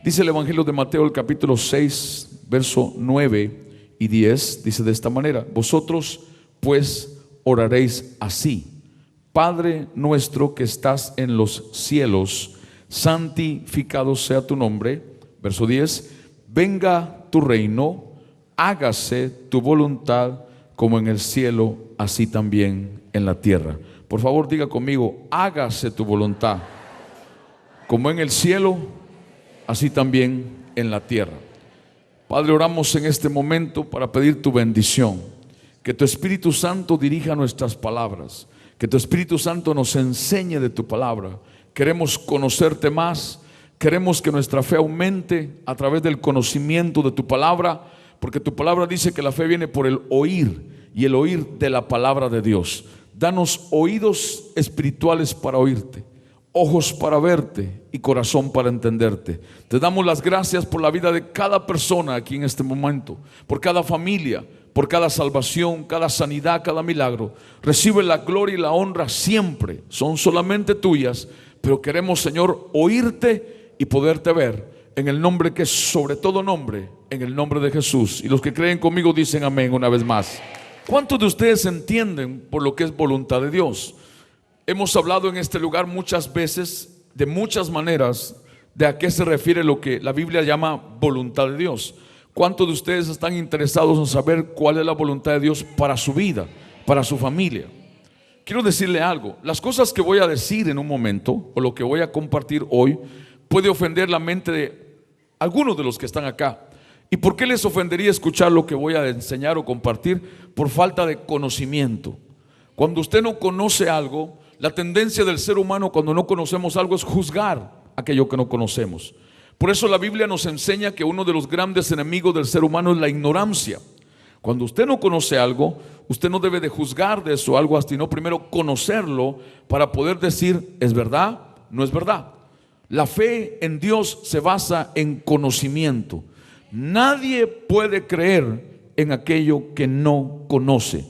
Dice el Evangelio de Mateo, el capítulo 6, verso 9 y 10, dice de esta manera: vosotros pues oraréis así: Padre nuestro que estás en los cielos, santificado sea tu nombre. Verso 10: venga tu reino, hágase tu voluntad como en el cielo, así también en la tierra. Por favor, diga conmigo: hágase tu voluntad como en el cielo, así también en la tierra. Padre, oramos en este momento para pedir tu bendición, que tu Espíritu Santo dirija nuestras palabras, que tu Espíritu Santo nos enseñe de tu palabra. Queremos conocerte más, queremos que nuestra fe aumente a través del conocimiento de tu palabra, porque tu palabra dice que la fe viene por el oír, y el oír de la palabra de Dios. Danos oídos espirituales para oírte, ojos para verte y corazón para entenderte. Te damos las gracias por la vida de cada persona aquí en este momento, por cada familia, por cada salvación, cada sanidad, cada milagro. Recibe la gloria y la honra siempre, son solamente tuyas, pero queremos, Señor, oírte y poderte ver en el nombre que es sobre todo nombre, en el nombre de Jesús. Y los que creen conmigo dicen amén una vez más. ¿Cuántos de ustedes entienden por lo que es voluntad de Dios? Hemos hablado en este lugar muchas veces, de muchas maneras, de a qué se refiere lo que la Biblia llama voluntad de Dios. ¿Cuántos de ustedes están interesados en saber cuál es la voluntad de Dios para su vida, para su familia? Quiero decirle algo: las cosas que voy a decir en un momento, o lo que voy a compartir hoy, puede ofender la mente de algunos de los que están acá. ¿Y por qué les ofendería escuchar lo que voy a enseñar o compartir? Por falta de conocimiento. Cuando usted no conoce algo, la tendencia del ser humano cuando no conocemos algo es juzgar aquello que no conocemos. Por eso la Biblia nos enseña que uno de los grandes enemigos del ser humano es la ignorancia. Cuando usted no conoce algo, usted no debe de juzgar de eso algo, sino primero conocerlo para poder decir: ¿es verdad? ¿No es verdad? La fe en Dios se basa en conocimiento. Nadie puede creer en aquello que no conoce.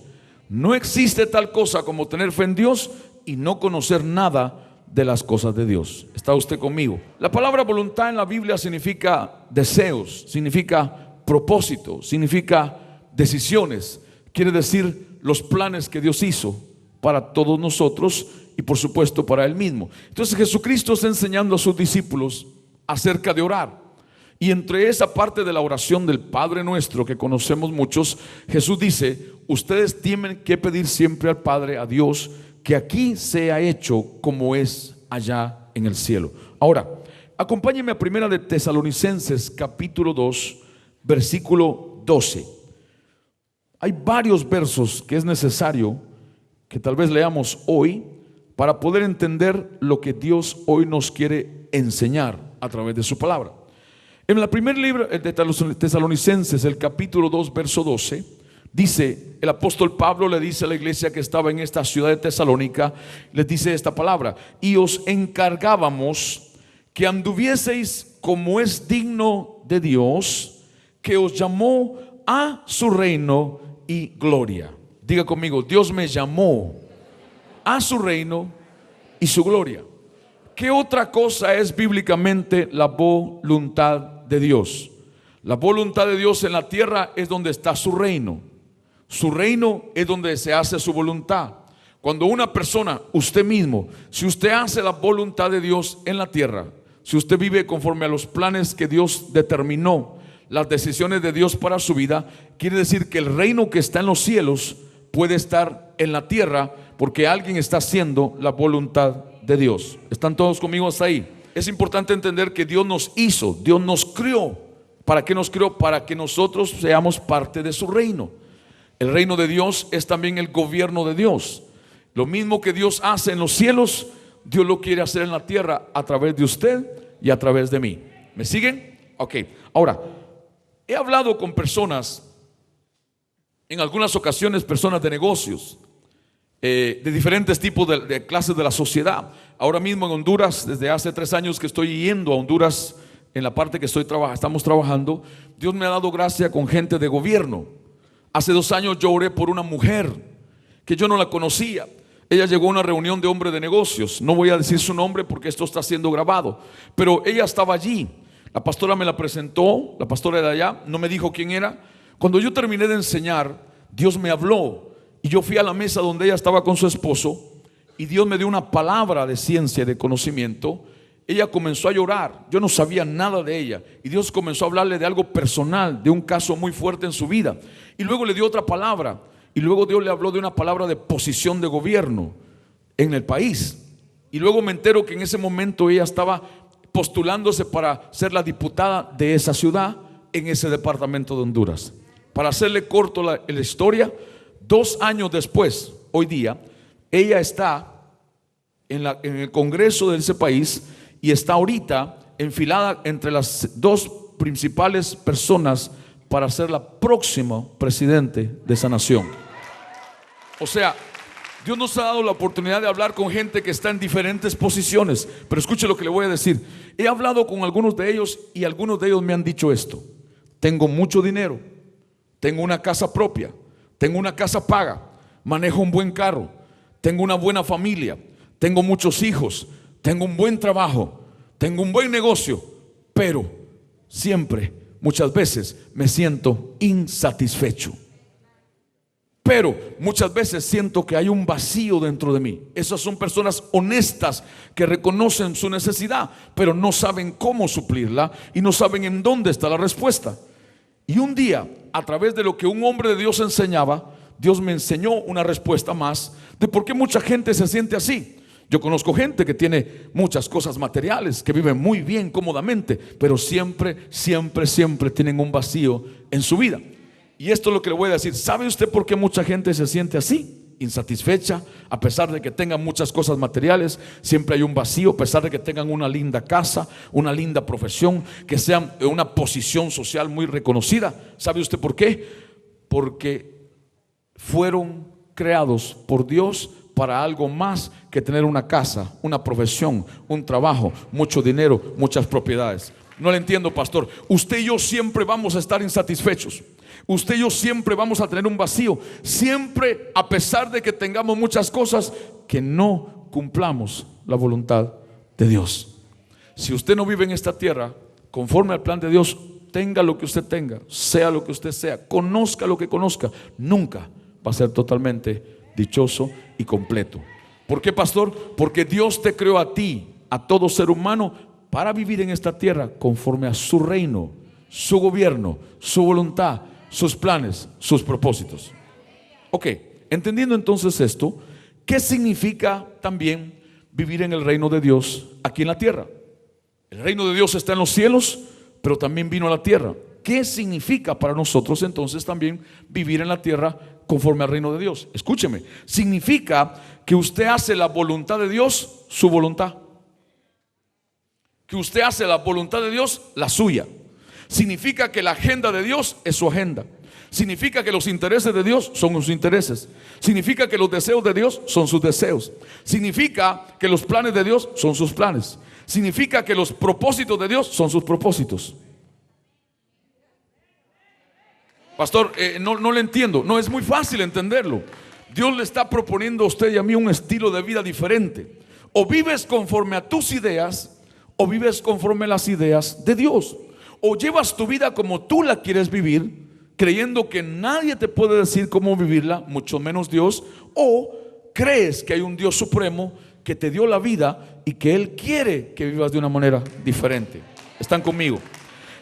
No existe tal cosa como tener fe en Dios y no conocer nada de las cosas de Dios. ¿Está usted conmigo? La palabra voluntad en la Biblia significa deseos, significa propósito, significa decisiones. Quiere decir los planes que Dios hizo para todos nosotros y por supuesto para Él mismo. Entonces Jesucristo está enseñando a sus discípulos acerca de orar. Y entre esa parte de la oración del Padre Nuestro que conocemos muchos, Jesús dice: ustedes tienen que pedir siempre al Padre, a Dios, que aquí sea hecho como es allá en el cielo. Ahora, acompáñenme a Primera de Tesalonicenses capítulo 2, versículo 12. Hay varios versos que es necesario que tal vez leamos hoy para poder entender lo que Dios hoy nos quiere enseñar a través de su palabra. En el primer libro de Tesalonicenses, el capítulo 2, verso 12, dice, el apóstol Pablo le dice a la iglesia que estaba en esta ciudad de Tesalónica, les dice esta palabra: y os encargábamos que anduvieseis como es digno de Dios, que os llamó a su reino y gloria. Diga conmigo: Dios me llamó a su reino y su gloria. ¿Qué otra cosa es bíblicamente la voluntad de Dios? La voluntad de Dios en la tierra es donde está su reino. Su reino es donde se hace su voluntad. Cuando una persona, usted mismo, si usted hace la voluntad de Dios en la tierra, si usted vive conforme a los planes que Dios determinó, las decisiones de Dios para su vida, quiere decir que el reino que está en los cielos puede estar en la tierra, porque alguien está haciendo la voluntad de Dios. ¿Están todos conmigo hasta ahí? Es importante entender que Dios nos hizo, Dios nos creó. ¿Para qué nos creó? Para que nosotros seamos parte de su reino. El reino de Dios es también el gobierno de Dios. Lo mismo que Dios hace en los cielos, Dios lo quiere hacer en la tierra a través de usted y a través de mí. ¿Me siguen? Ok. Ahora, he hablado con personas, en algunas ocasiones personas de negocios, de diferentes tipos de clases de la sociedad. Ahora mismo en Honduras, desde hace 3 años que estoy yendo a Honduras, en la parte que estamos trabajando, Dios me ha dado gracia con gente de gobierno. Hace 2 años yo oré por una mujer que yo no la conocía. Ella llegó a una reunión de hombres de negocios. No voy a decir su nombre porque esto está siendo grabado, pero ella estaba allí. La pastora me la presentó, la pastora de allá, no me dijo quién era. Cuando yo terminé de enseñar, Dios me habló y yo fui a la mesa donde ella estaba con su esposo y Dios me dio una palabra de ciencia, de conocimiento. Ella comenzó a llorar, yo no sabía nada de ella y Dios comenzó a hablarle de algo personal, de un caso muy fuerte en su vida. Y luego le dio otra palabra y luego Dios le habló de una palabra de posición de gobierno en el país. Y luego me entero que en ese momento ella estaba postulándose para ser la diputada de esa ciudad en ese departamento de Honduras. Para hacerle corto la historia, 2 años después, hoy día, ella está en el Congreso de ese país y está ahorita enfilada entre las 2 principales personas para ser la próxima presidente de esa nación. O sea, Dios nos ha dado la oportunidad de hablar con gente que está en diferentes posiciones. Pero escuche lo que le voy a decir. He hablado con algunos de ellos y algunos de ellos me han dicho esto: tengo mucho dinero, tengo una casa propia, tengo una casa paga, manejo un buen carro, tengo una buena familia, tengo muchos hijos, tengo un buen trabajo, tengo un buen negocio, pero siempre, muchas veces me siento insatisfecho. Pero muchas veces siento que hay un vacío dentro de mí. Esas son personas honestas que reconocen su necesidad, pero no saben cómo suplirla y no saben en dónde está la respuesta. Y un día, a través de lo que un hombre de Dios enseñaba, Dios me enseñó una respuesta más de por qué mucha gente se siente así. Yo conozco gente que tiene muchas cosas materiales, que vive muy bien, cómodamente, pero siempre tienen un vacío en su vida. Y esto es lo que le voy a decir. ¿Sabe usted por qué mucha gente se siente así? Insatisfecha, a pesar de que tengan muchas cosas materiales, siempre hay un vacío, a pesar de que tengan una linda casa, una linda profesión, que sean en una posición social muy reconocida. ¿Sabe usted por qué? Porque fueron creados por Dios para algo más que tener una casa, una profesión, un trabajo, mucho dinero, muchas propiedades. No le entiendo, pastor. Usted y yo siempre vamos a estar insatisfechos. Usted y yo siempre vamos a tener un vacío. Siempre, a pesar de que tengamos muchas cosas, que no cumplamos la voluntad de Dios. Si usted no vive en esta tierra conforme al plan de Dios, tenga lo que usted tenga, sea lo que usted sea, conozca lo que conozca, nunca va a ser totalmente dichoso y completo. ¿Por qué, pastor? Porque Dios te creó a ti, a todo ser humano, para vivir en esta tierra conforme a su reino, su gobierno, su voluntad, sus planes, sus propósitos. Ok, entendiendo entonces esto, ¿qué significa también vivir en el reino de Dios aquí en la tierra? El reino de Dios está en los cielos, pero también vino a la tierra. ¿Qué significa para nosotros entonces también vivir en la tierra conforme al reino de Dios? Escúcheme, significa que usted hace la voluntad de Dios su voluntad, que usted hace la voluntad de Dios la suya. Significa que la agenda de Dios es su agenda. Significa que los intereses de Dios son sus intereses. Significa que los deseos de Dios son sus deseos. Significa que los planes de Dios son sus planes. Significa que los propósitos de Dios son sus propósitos. Pastor, no le entiendo. No, es muy fácil entenderlo. Dios le está proponiendo a usted y a mí un estilo de vida diferente. O vives conforme a tus ideas, o vives conforme a las ideas de Dios. O llevas tu vida como tú la quieres vivir, creyendo que nadie te puede decir cómo vivirla, mucho menos Dios. O crees que hay un Dios supremo que te dio la vida y que Él quiere que vivas de una manera diferente. ¿Están conmigo?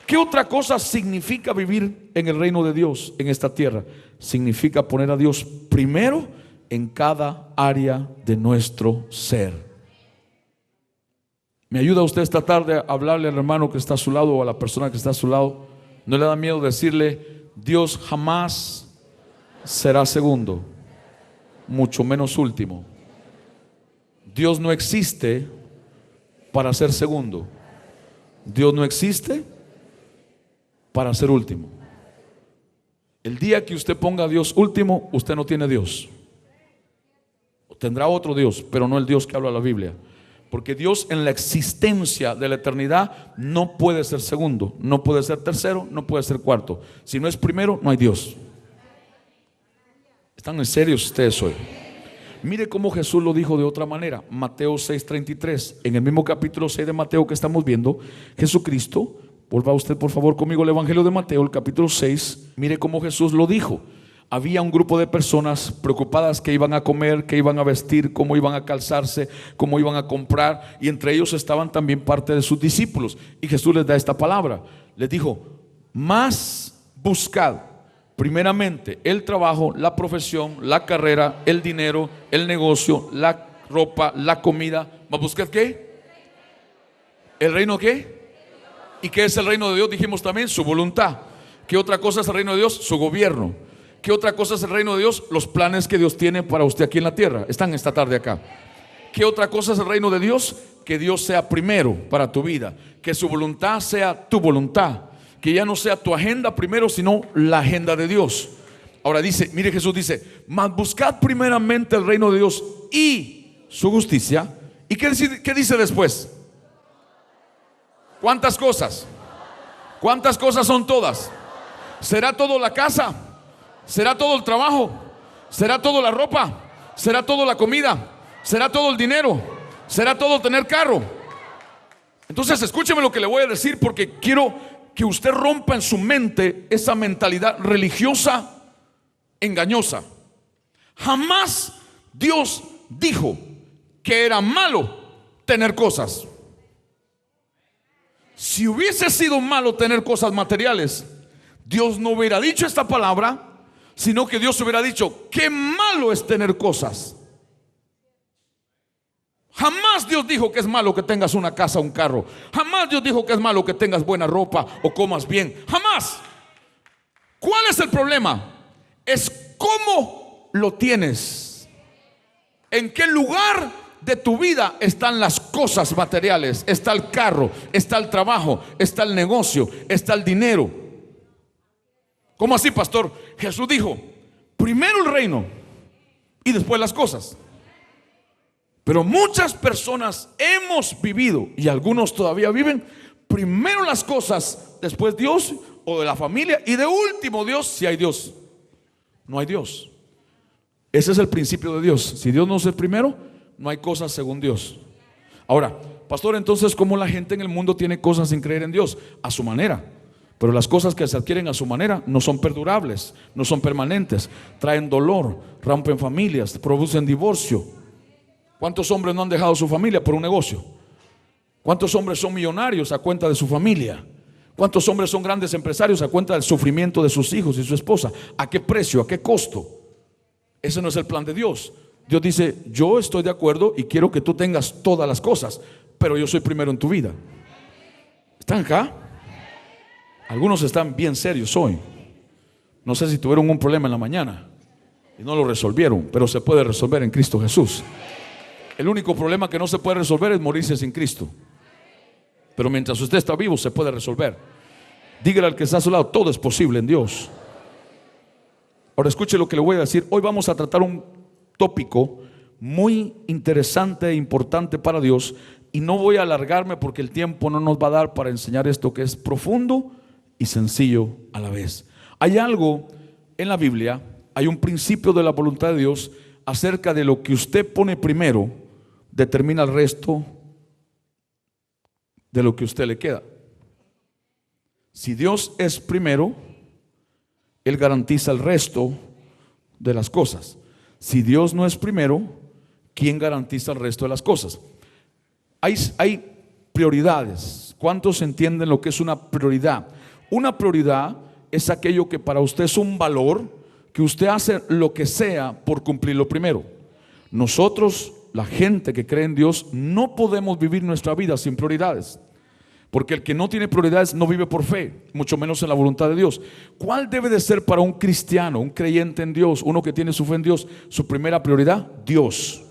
¿Qué otra cosa significa vivir en el reino de Dios en esta tierra? Significa poner a Dios primero en cada área de nuestro ser. ¿Me ayuda usted esta tarde a hablarle al hermano que está a su lado o a la persona que está a su lado? ¿No le da miedo decirle: Dios jamás será segundo, mucho menos último? Dios no existe para ser segundo. Dios no existe para ser último. El día que usted ponga a Dios último, usted no tiene Dios. Tendrá otro Dios, pero no el Dios que habla la Biblia. Porque Dios en la existencia de la eternidad no puede ser segundo, no puede ser tercero, no puede ser cuarto. Si no es primero, no hay Dios. ¿Están en serio ustedes hoy? Mire cómo Jesús lo dijo de otra manera. Mateo 6:33. En el mismo capítulo 6 de Mateo que estamos viendo, Jesucristo Vuelva usted por favor conmigo al Evangelio de Mateo, el capítulo 6. Mire cómo Jesús lo dijo. Había un grupo de personas preocupadas que iban a comer, que iban a vestir, cómo iban a calzarse, cómo iban a comprar, y entre ellos estaban también parte de sus discípulos. Y Jesús les da esta palabra. Les dijo: más buscad primeramente el trabajo, la profesión, la carrera, el dinero, el negocio, la ropa, la comida. ¿Más buscad qué? ¿El reino qué? ¿Y qué es el reino de Dios? Dijimos también su voluntad. ¿Qué otra cosa es el reino de Dios? Su gobierno. ¿Qué otra cosa es el reino de Dios? Los planes que Dios tiene para usted aquí en la tierra. Están esta tarde acá. ¿Qué otra cosa es el reino de Dios? Que Dios sea primero para tu vida. Que su voluntad sea tu voluntad. Que ya no sea tu agenda primero, sino la agenda de Dios. Ahora dice, mire, Jesús dice: mas buscad primeramente el reino de Dios y su justicia. ¿Y qué dice después? ¿Cuántas cosas? ¿Cuántas cosas son todas? ¿Será todo la casa? ¿Será todo el trabajo? ¿Será todo la ropa? ¿Será todo la comida? ¿Será todo el dinero? ¿Será todo tener carro? Entonces escúcheme lo que le voy a decir, porque quiero que usted rompa en su mente esa mentalidad religiosa engañosa. Jamás Dios dijo que era malo tener cosas. Si hubiese sido malo tener cosas materiales, Dios no hubiera dicho esta palabra, sino que Dios hubiera dicho: qué malo es tener cosas. Jamás Dios dijo que es malo que tengas una casa, un carro. Jamás Dios dijo que es malo que tengas buena ropa o comas bien. Jamás. ¿Cuál es el problema? Es cómo lo tienes. ¿En qué lugar de tu vida están las cosas materiales? Está el carro, está el trabajo, está el negocio, está el dinero. ¿Cómo así, pastor? Jesús dijo: primero el reino y después las cosas. Pero muchas personas hemos vivido, y algunos todavía viven, primero las cosas, después Dios o de la familia, y de último Dios, si hay Dios. No hay Dios. Ese es el principio de Dios. Si Dios no es el primero, no hay cosas según Dios. Ahora, pastor, entonces, ¿cómo la gente en el mundo tiene cosas sin creer en Dios? A su manera. Pero las cosas que se adquieren a su manera no son perdurables, no son permanentes, traen dolor, rompen familias, producen divorcio. ¿Cuántos hombres no han dejado su familia por un negocio? ¿Cuántos hombres son millonarios a cuenta de su familia? ¿Cuántos hombres son grandes empresarios a cuenta del sufrimiento de sus hijos y su esposa? ¿A qué precio? ¿A qué costo? Ese no es el plan de Dios. Dios dice: yo estoy de acuerdo y quiero que tú tengas todas las cosas, pero yo soy primero en tu vida. ¿Están acá? Algunos están bien serios hoy. No sé si tuvieron un problema en la mañana y no lo resolvieron, pero se puede resolver en Cristo Jesús. El único problema que no se puede resolver es morirse sin Cristo. Pero mientras usted está vivo, se puede resolver. Dígale al que está a su lado: todo es posible en Dios. Ahora escuche lo que le voy a decir. Hoy vamos a tratar un tópico muy interesante e importante para Dios, y no voy a alargarme porque el tiempo no nos va a dar para enseñar esto, que es profundo y sencillo a la vez. Hay algo en la Biblia, hay un principio de la voluntad de Dios acerca de lo que usted pone primero, determina el resto de lo que a usted le queda. Si Dios es primero, Él garantiza el resto de las cosas. Si Dios no es primero, ¿quién garantiza el resto de las cosas? Hay prioridades. ¿Cuántos entienden lo que es una prioridad? Una prioridad es aquello que para usted es un valor, que usted hace lo que sea por cumplirlo primero. Nosotros, la gente que cree en Dios, no podemos vivir nuestra vida sin prioridades, porque el que no tiene prioridades no vive por fe, mucho menos en la voluntad de Dios. ¿Cuál debe de ser para un cristiano, un creyente en Dios, uno que tiene su fe en Dios, su primera prioridad? Dios.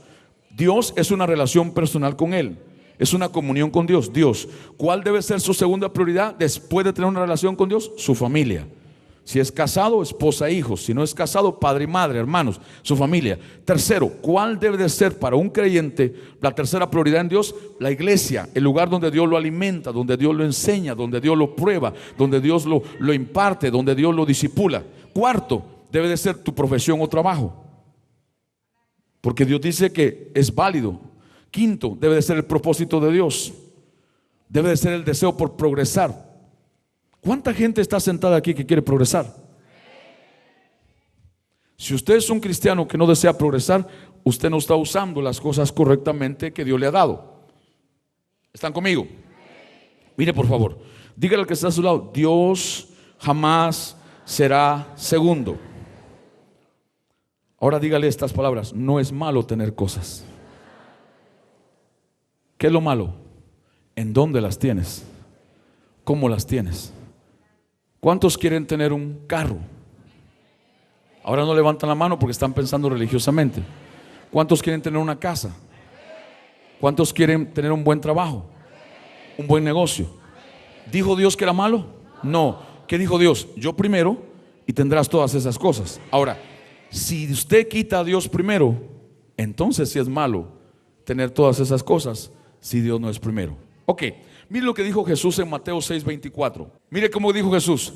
Dios es una relación personal con Él, es una comunión con Dios. Dios. ¿Cuál debe ser su segunda prioridad después de tener una relación con Dios? Su familia. Si es casado, esposa e hijos. Si no es casado, padre y madre, hermanos, su familia. Tercero, ¿cuál debe de ser para un creyente la tercera prioridad en Dios? La iglesia, el lugar donde Dios lo alimenta, donde Dios lo enseña, donde Dios lo prueba, donde Dios lo imparte, donde Dios lo disipula. Cuarto, debe de ser tu profesión o trabajo, porque Dios dice que es válido. Quinto, debe de ser el propósito de Dios, debe de ser el deseo por progresar. ¿Cuánta gente está sentada aquí que quiere progresar? Si usted es un cristiano que no desea progresar, usted no está usando las cosas correctamente que Dios le ha dado. ¿Están conmigo? Mire, por favor, dígale al que está a su lado: Dios jamás será segundo. Ahora dígale estas palabras: no es malo tener cosas. ¿Qué es lo malo? ¿En dónde las tienes? ¿Cómo las tienes? ¿Cuántos quieren tener un carro? Ahora no levantan la mano porque están pensando religiosamente. ¿Cuántos quieren tener una casa? ¿Cuántos quieren tener un buen trabajo? Un buen negocio. ¿Dijo Dios que era malo? No. ¿Qué dijo Dios? Yo primero y tendrás todas esas cosas. Ahora, si usted quita a Dios primero, entonces sí es malo tener todas esas cosas si Dios no es primero. Ok, mire lo que dijo Jesús en Mateo 6:24. Mire cómo dijo Jesús: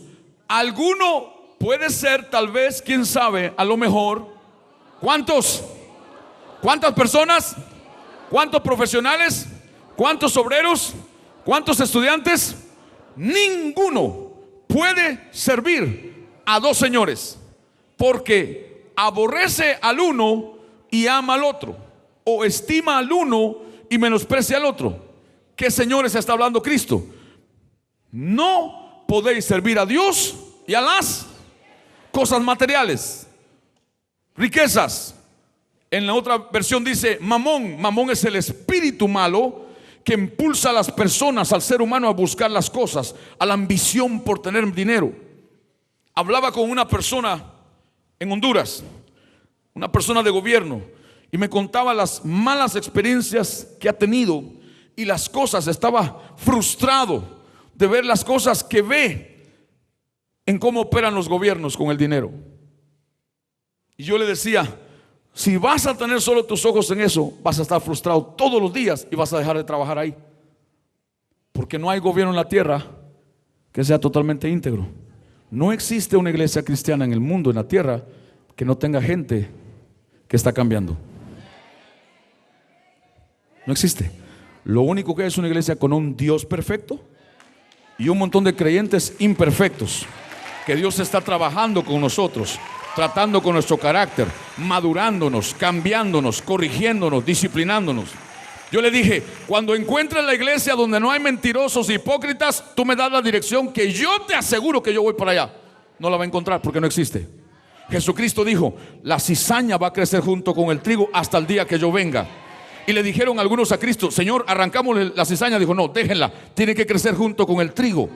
alguno puede ser, tal vez, quién sabe, a lo mejor. ¿Cuántos? ¿Cuántas personas? ¿Cuántos profesionales? ¿Cuántos obreros? ¿Cuántos estudiantes? Ninguno puede servir a dos señores, porque aborrece al uno y ama al otro, o estima al uno y menosprecia al otro. ¿Qué señores está hablando Cristo? No podéis servir a Dios y a las cosas materiales, riquezas. En la otra versión dice mamón. Mamón es el espíritu malo que impulsa a las personas, al ser humano, a buscar las cosas, a la ambición por tener dinero. Hablaba con una persona en Honduras, una persona de gobierno, y me contaba las malas experiencias que ha tenido y las cosas. Estaba frustrado de ver las cosas que ve en cómo operan los gobiernos con el dinero. Y yo le decía: si vas a tener solo tus ojos en eso, vas a estar frustrado todos los días y vas a dejar de trabajar ahí, porque no hay gobierno en la tierra que sea totalmente íntegro. No existe una iglesia cristiana en el mundo, en la tierra, que no tenga gente que está cambiando. No existe. Lo único que hay es una iglesia con un Dios perfecto y un montón de creyentes imperfectos, que Dios está trabajando con nosotros, tratando con nuestro carácter, madurándonos, cambiándonos, corrigiéndonos, disciplinándonos. Yo le dije: cuando encuentres la iglesia donde no hay mentirosos e hipócritas, tú me das la dirección, que yo te aseguro que yo voy para allá. No la va a encontrar porque no existe. Jesucristo dijo: la cizaña va a crecer junto con el trigo hasta el día que yo venga. Y le dijeron algunos a Cristo: Señor, arrancamos la cizaña. Dijo: no, déjenla, tiene que crecer junto con el trigo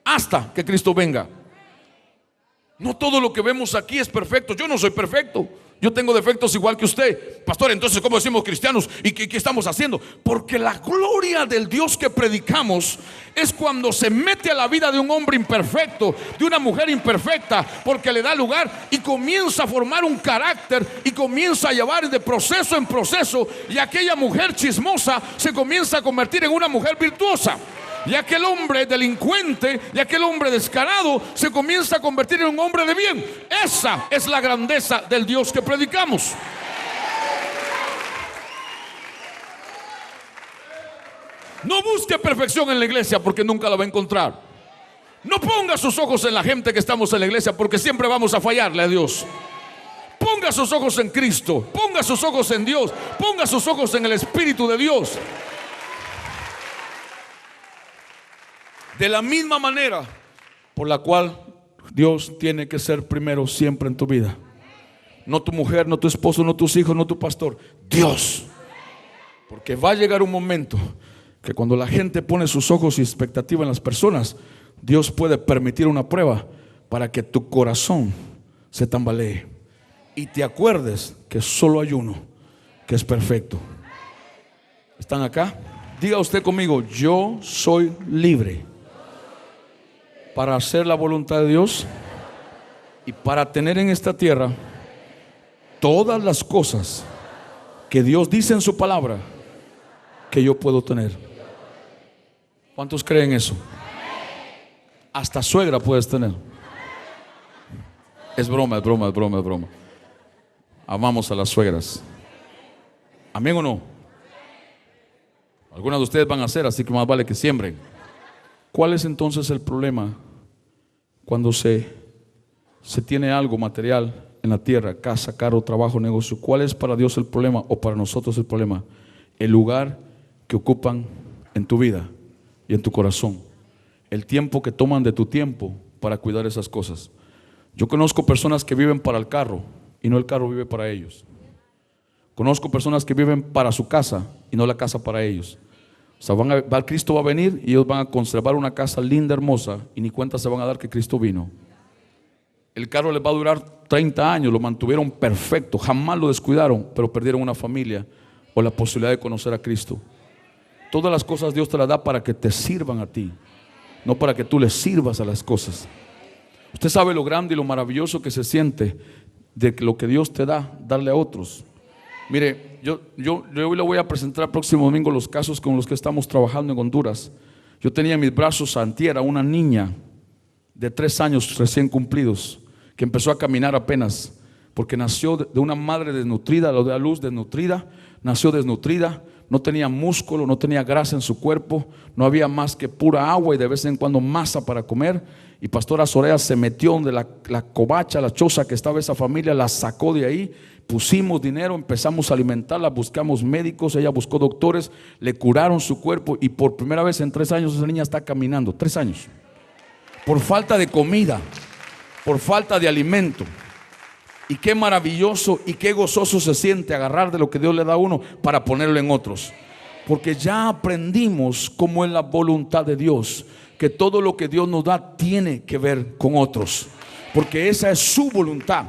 hasta que Cristo venga. No todo lo que vemos aquí es perfecto. Yo no soy perfecto, yo tengo defectos igual que usted. Pastor, entonces ¿cómo decimos cristianos? ¿Y qué estamos haciendo? Porque la gloria del Dios que predicamos es cuando se mete a la vida de un hombre imperfecto, de una mujer imperfecta, porque le da lugar y comienza a formar un carácter y comienza a llevar de proceso en proceso, y aquella mujer chismosa se comienza a convertir en una mujer virtuosa. Y aquel hombre delincuente y aquel hombre descarado se comienza a convertir en un hombre de bien. Esa es la grandeza del Dios que predicamos. No busque perfección en la iglesia, porque nunca la va a encontrar. No ponga sus ojos en la gente que estamos en la iglesia, porque siempre vamos a fallarle a Dios. Ponga sus ojos en Cristo, ponga sus ojos en Dios, ponga sus ojos en el Espíritu de Dios. De la misma manera por la cual Dios tiene que ser primero siempre en tu vida. No tu mujer, no tu esposo, no tus hijos, no tu pastor. Dios. Porque va a llegar un momento que cuando la gente pone sus ojos y expectativa en las personas, Dios puede permitir una prueba para que tu corazón se tambalee y te acuerdes que solo hay uno que es perfecto. ¿Están acá? Diga usted conmigo: yo soy libre para hacer la voluntad de Dios y para tener en esta tierra todas las cosas que Dios dice en su palabra que yo puedo tener. ¿Cuántos creen eso? Hasta suegra puedes tener. Es broma, es broma, es broma, es broma. Amamos a las suegras. ¿Amén o no? Algunas de ustedes van a hacer, así que más vale que siembren. ¿Cuál es entonces el problema cuando se tiene algo material en la tierra, casa, carro, trabajo, negocio? ¿Cuál es para Dios el problema o para nosotros el problema? El lugar que ocupan en tu vida y en tu corazón, el tiempo que toman de tu tiempo para cuidar esas cosas. Yo conozco personas que viven para el carro y no el carro vive para ellos. Conozco personas que viven para su casa y no la casa para ellos. O sea, Cristo va a venir y ellos van a conservar una casa linda, hermosa, y ni cuenta se van a dar que Cristo vino. El carro les va a durar 30 años, lo mantuvieron perfecto, jamás lo descuidaron, pero perdieron una familia o la posibilidad de conocer a Cristo. Todas las cosas Dios te las da para que te sirvan a ti, no para que tú le sirvas a las cosas. Usted sabe lo grande y lo maravilloso que se siente de lo que Dios te da, darle a otros. Mire, yo hoy le voy a presentar el próximo domingo los casos con los que estamos trabajando en Honduras. Yo tenía en mis brazos a antier a una niña de 3 años recién cumplidos, que empezó a caminar apenas, porque nació de una madre desnutrida, lo de la luz desnutrida, nació desnutrida, no tenía músculo, no tenía grasa en su cuerpo, no había más que pura agua y de vez en cuando masa para comer. Y Pastora Soraya se metió donde la covacha, la choza que estaba esa familia, la sacó de ahí, pusimos dinero, empezamos a alimentarla, buscamos médicos, ella buscó doctores, le curaron su cuerpo y por primera vez en 3 años esa niña está caminando, 3 años. Por falta de comida, por falta de alimento. Y qué maravilloso y qué gozoso se siente agarrar de lo que Dios le da a uno para ponerlo en otros. Porque ya aprendimos cómo es la voluntad de Dios, que todo lo que Dios nos da tiene que ver con otros, porque esa es su voluntad.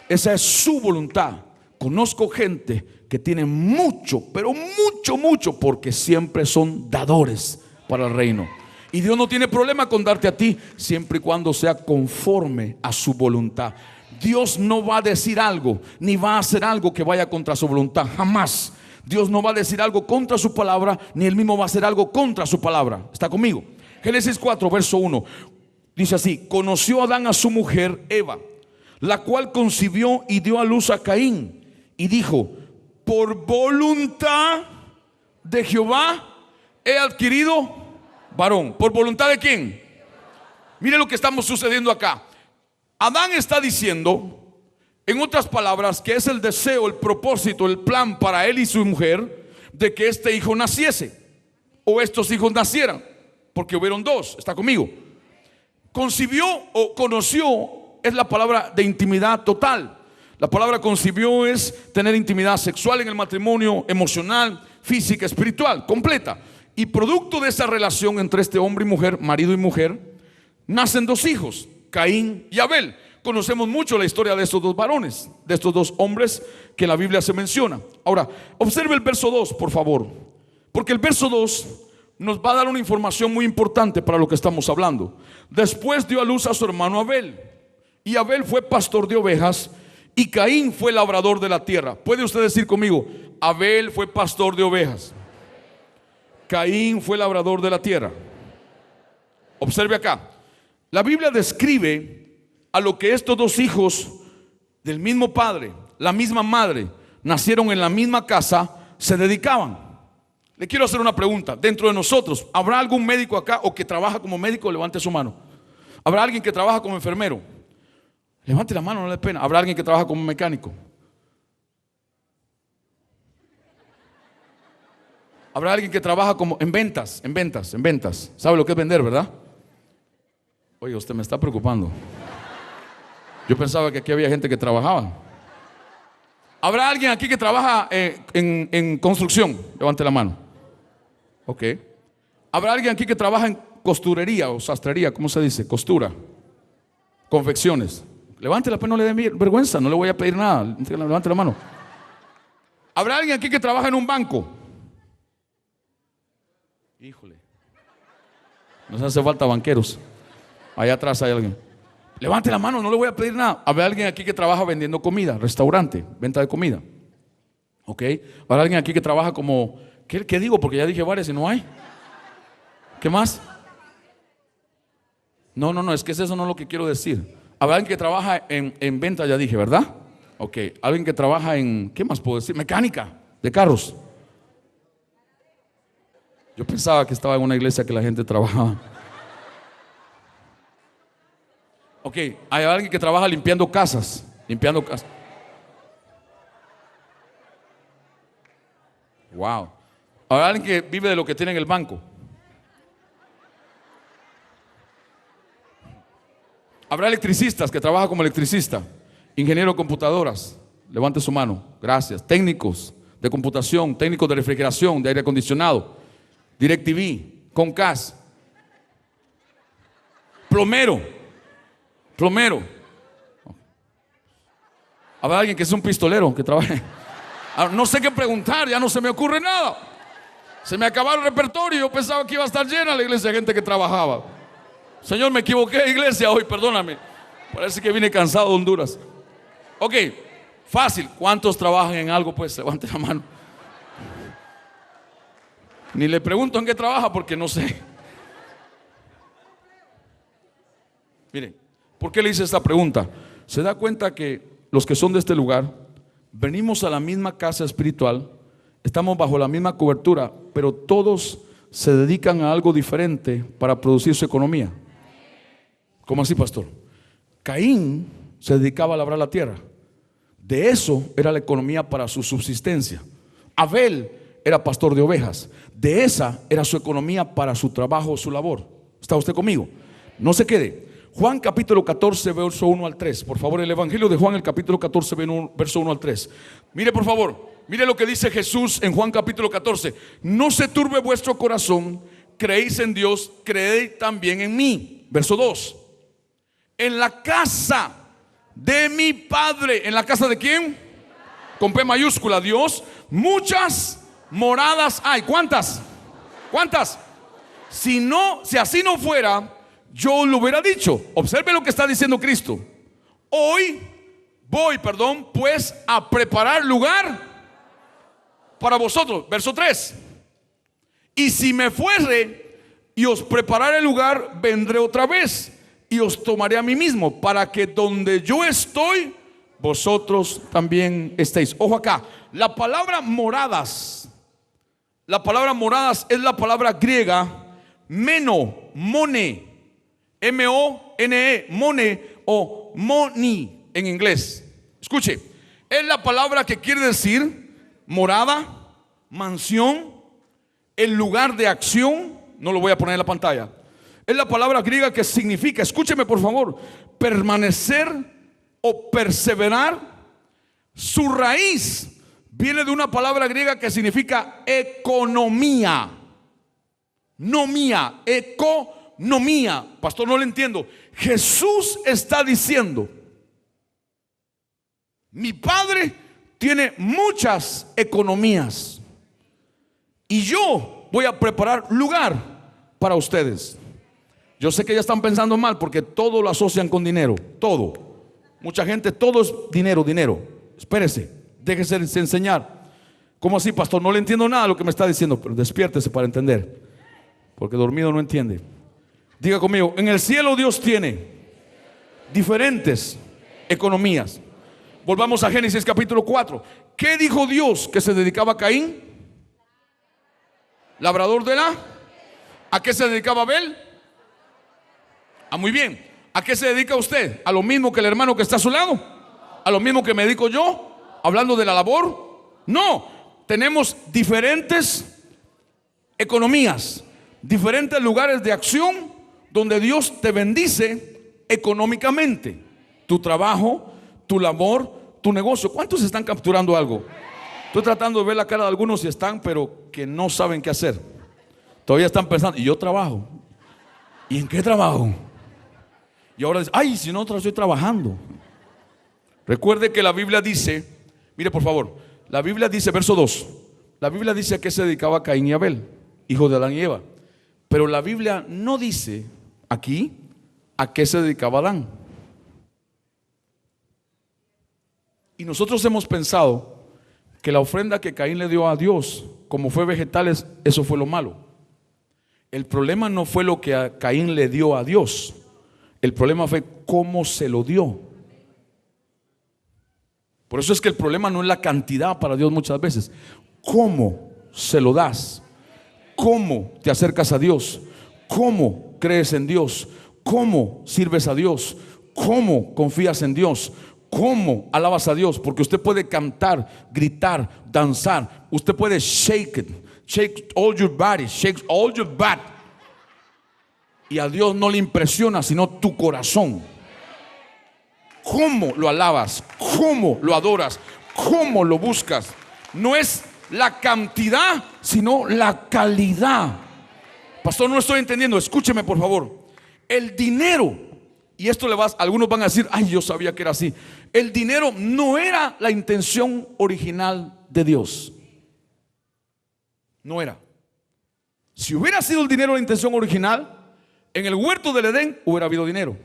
Esa es su voluntad. Conozco gente que tiene mucho, pero mucho, porque siempre son dadores para el reino. Y Dios no tiene problema con darte a ti, siempre y cuando sea conforme a su voluntad. Dios no va a decir algo, ni va a hacer algo que vaya contra su voluntad, jamás. Dios no va a decir algo contra su palabra, ni él mismo va a hacer algo contra su palabra. ¿Está conmigo? Génesis 4, verso 1. Dice así: conoció Adán a su mujer Eva, la cual concibió y dio a luz a Caín, y dijo: por voluntad de Jehová he adquirido varón. ¿Por voluntad de quién? Mire lo que estamos sucediendo acá. Adán está diciendo, en otras palabras, que es el deseo, el propósito, el plan para él y su mujer de que este hijo naciese, o estos hijos nacieran, porque hubieron 2. ¿Está conmigo? Concibió o conoció es la palabra de intimidad total. La palabra concibió es tener intimidad sexual en el matrimonio, emocional, física, espiritual, completa. Y producto de esa relación entre este hombre y mujer, marido y mujer, nacen 2 hijos, Caín y Abel. Conocemos mucho la historia de estos 2 varones, de estos 2 hombres que en la Biblia se menciona. Ahora, observe el verso 2, por favor, porque el verso 2 nos va a dar una información muy importante para lo que estamos hablando. Después dio a luz a su hermano Abel, y Abel fue pastor de ovejas, y Caín fue labrador de la tierra. ¿Puede usted decir conmigo? Abel fue pastor de ovejas, Caín fue labrador de la tierra. Observe acá, la Biblia describe a lo que estos 2 hijos del mismo padre, la misma madre, nacieron en la misma casa, se dedicaban. Le quiero hacer una pregunta. Dentro de nosotros, ¿habrá algún médico acá o que trabaja como médico? Levante su mano. ¿Habrá alguien que trabaja como enfermero? Levante la mano, no le dé pena. ¿Habrá alguien que trabaja como mecánico? ¿Habrá alguien que trabaja como en ventas? ¿Sabe lo que es vender, verdad? Oye, usted me está preocupando. Yo pensaba que aquí había gente que trabajaba. ¿Habrá alguien aquí que trabaja en construcción? Levante la mano. Ok. ¿Habrá alguien aquí que trabaja en costurería o sastrería? ¿Cómo se dice? Costura, confecciones. Levante la mano, no le dé vergüenza, no le voy a pedir nada. Levante la mano. ¿Habrá alguien aquí que trabaja en un banco? Híjole, nos hace falta banqueros. Allá atrás hay alguien. Levante la mano, no le voy a pedir nada. ¿Habrá alguien aquí que trabaja vendiendo comida? Restaurante, venta de comida. Ok. ¿Habrá alguien aquí que trabaja como... ¿Qué digo? Porque ya dije varias y no hay. ¿Qué más? No, es que eso no es lo que quiero decir. ¿Habrá alguien que trabaja en venta? Ya dije, ¿verdad? Ok. ¿Alguien que trabaja en... ¿Qué más puedo decir? Mecánica de carros. Yo pensaba que estaba en una iglesia que la gente trabajaba. Ok, hay alguien que trabaja limpiando casas. Limpiando casas. Wow. Hay alguien que vive de lo que tiene en el banco. Habrá electricistas que trabajan como electricista. Ingeniero de computadoras. Levante su mano. Gracias. Técnicos de computación, técnicos de refrigeración, de aire acondicionado, DirecTV, Comcast. Plomero. Habrá alguien que es un pistolero que trabaje. No sé qué preguntar, ya no se me ocurre nada. Se me acabaron el repertorio. Yo pensaba que iba a estar llena la iglesia de gente que trabajaba. Señor, me equivoqué de iglesia hoy, perdóname. Parece que vine cansado de Honduras. Ok, fácil. ¿Cuántos trabajan en algo? Pues levante la mano. Ni le pregunto en qué trabaja porque no sé. Mire, ¿por qué le hice esta pregunta? Se da cuenta que los que son de este lugar venimos a la misma casa espiritual, estamos bajo la misma cobertura, pero todos se dedican a algo diferente para producir su economía. ¿Cómo así, pastor? Caín se dedicaba a labrar la tierra. De eso era la economía para su subsistencia. Abel era pastor de ovejas. De esa era su economía para su trabajo, su labor. ¿Está usted conmigo? No se quede. Juan capítulo 14, verso 1 al 3. Por favor, el Evangelio de Juan, el capítulo 14, verso 1 al 3. Mire, por favor, mire lo que dice Jesús en Juan capítulo 14. No se turbe vuestro corazón, creéis en Dios, creed también en mí. Verso 2. En la casa de mi Padre. ¿En la casa de quién? Con P mayúscula, Dios. Muchas moradas hay. ¿Cuántas? ¿Cuántas? Si así no fuera, yo lo hubiera dicho. Observe lo que está diciendo Cristo. Hoy voy, pues a preparar lugar para vosotros. Verso 3. Y si me fuere y os prepararé el lugar, vendré otra vez y os tomaré a mí mismo, para que donde yo estoy, vosotros también estéis. Ojo acá, la palabra moradas es la palabra griega mone, M-O-N-E, mone o money en inglés. Escuche, es la palabra que quiere decir morada, mansión, el lugar de acción. No lo voy a poner en la pantalla. Es la palabra griega que significa, escúcheme por favor, permanecer o perseverar. Su raíz viene de una palabra griega que significa economía. Economía. Pastor, no le entiendo. Jesús está diciendo: mi Padre tiene muchas economías y yo voy a preparar lugar para ustedes. Yo sé que ya están pensando mal porque todo lo asocian con dinero. Todo. Mucha gente, todo es dinero. Espérese, déjese enseñar. ¿Cómo así, pastor? No le entiendo nada de lo que me está diciendo, pero despiértese para entender, porque dormido no entiende. Diga conmigo: en el cielo Dios tiene diferentes economías. Volvamos a Génesis capítulo 4. ¿Qué dijo Dios que se dedicaba a Caín? Labrador de la. ¿A qué se dedicaba Abel? Muy bien. ¿A qué se dedica usted? ¿A lo mismo que el hermano que está a su lado? ¿A lo mismo que me dedico yo? ¿Hablando de la labor? No. Tenemos diferentes economías, diferentes lugares de acción donde Dios te bendice económicamente. Tu trabajo, tu labor, tu negocio. ¿Cuántos están capturando algo? Estoy tratando de ver la cara de algunos y están, pero que no saben qué hacer. Todavía están pensando: ¿y yo trabajo? ¿Y en qué trabajo? Y ahora dice: ay, si no estoy trabajando. Recuerde que la Biblia dice, mire por favor, la Biblia dice, verso 2, la Biblia dice a qué se dedicaba Caín y Abel, hijos de Adán y Eva. Pero la Biblia no dice aquí a qué se dedicaba Adán. Y nosotros hemos pensado que la ofrenda que Caín le dio a Dios, como fue vegetales, eso fue lo malo. El problema no fue lo que Caín le dio a Dios. El problema fue cómo se lo dio. Por eso es que el problema no es la cantidad para Dios muchas veces. ¿Cómo se lo das? ¿Cómo te acercas a Dios? ¿Cómo crees en Dios? ¿Cómo sirves a Dios? ¿Cómo confías en Dios? ¿Cómo alabas a Dios? Porque usted puede cantar, gritar, danzar. Usted puede shake it, shake all your body, shake all your butt. Y a Dios no le impresiona sino tu corazón. ¿Cómo lo alabas? ¿Cómo lo adoras? ¿Cómo lo buscas? No es la cantidad, sino la calidad. Pastor, no estoy entendiendo. Escúcheme por favor. El dinero, y esto algunos van a decir, ay, yo sabía que era así. El dinero no era la intención original de Dios. No era. Si hubiera sido el dinero la intención original, en el huerto del Edén hubiera habido dinero.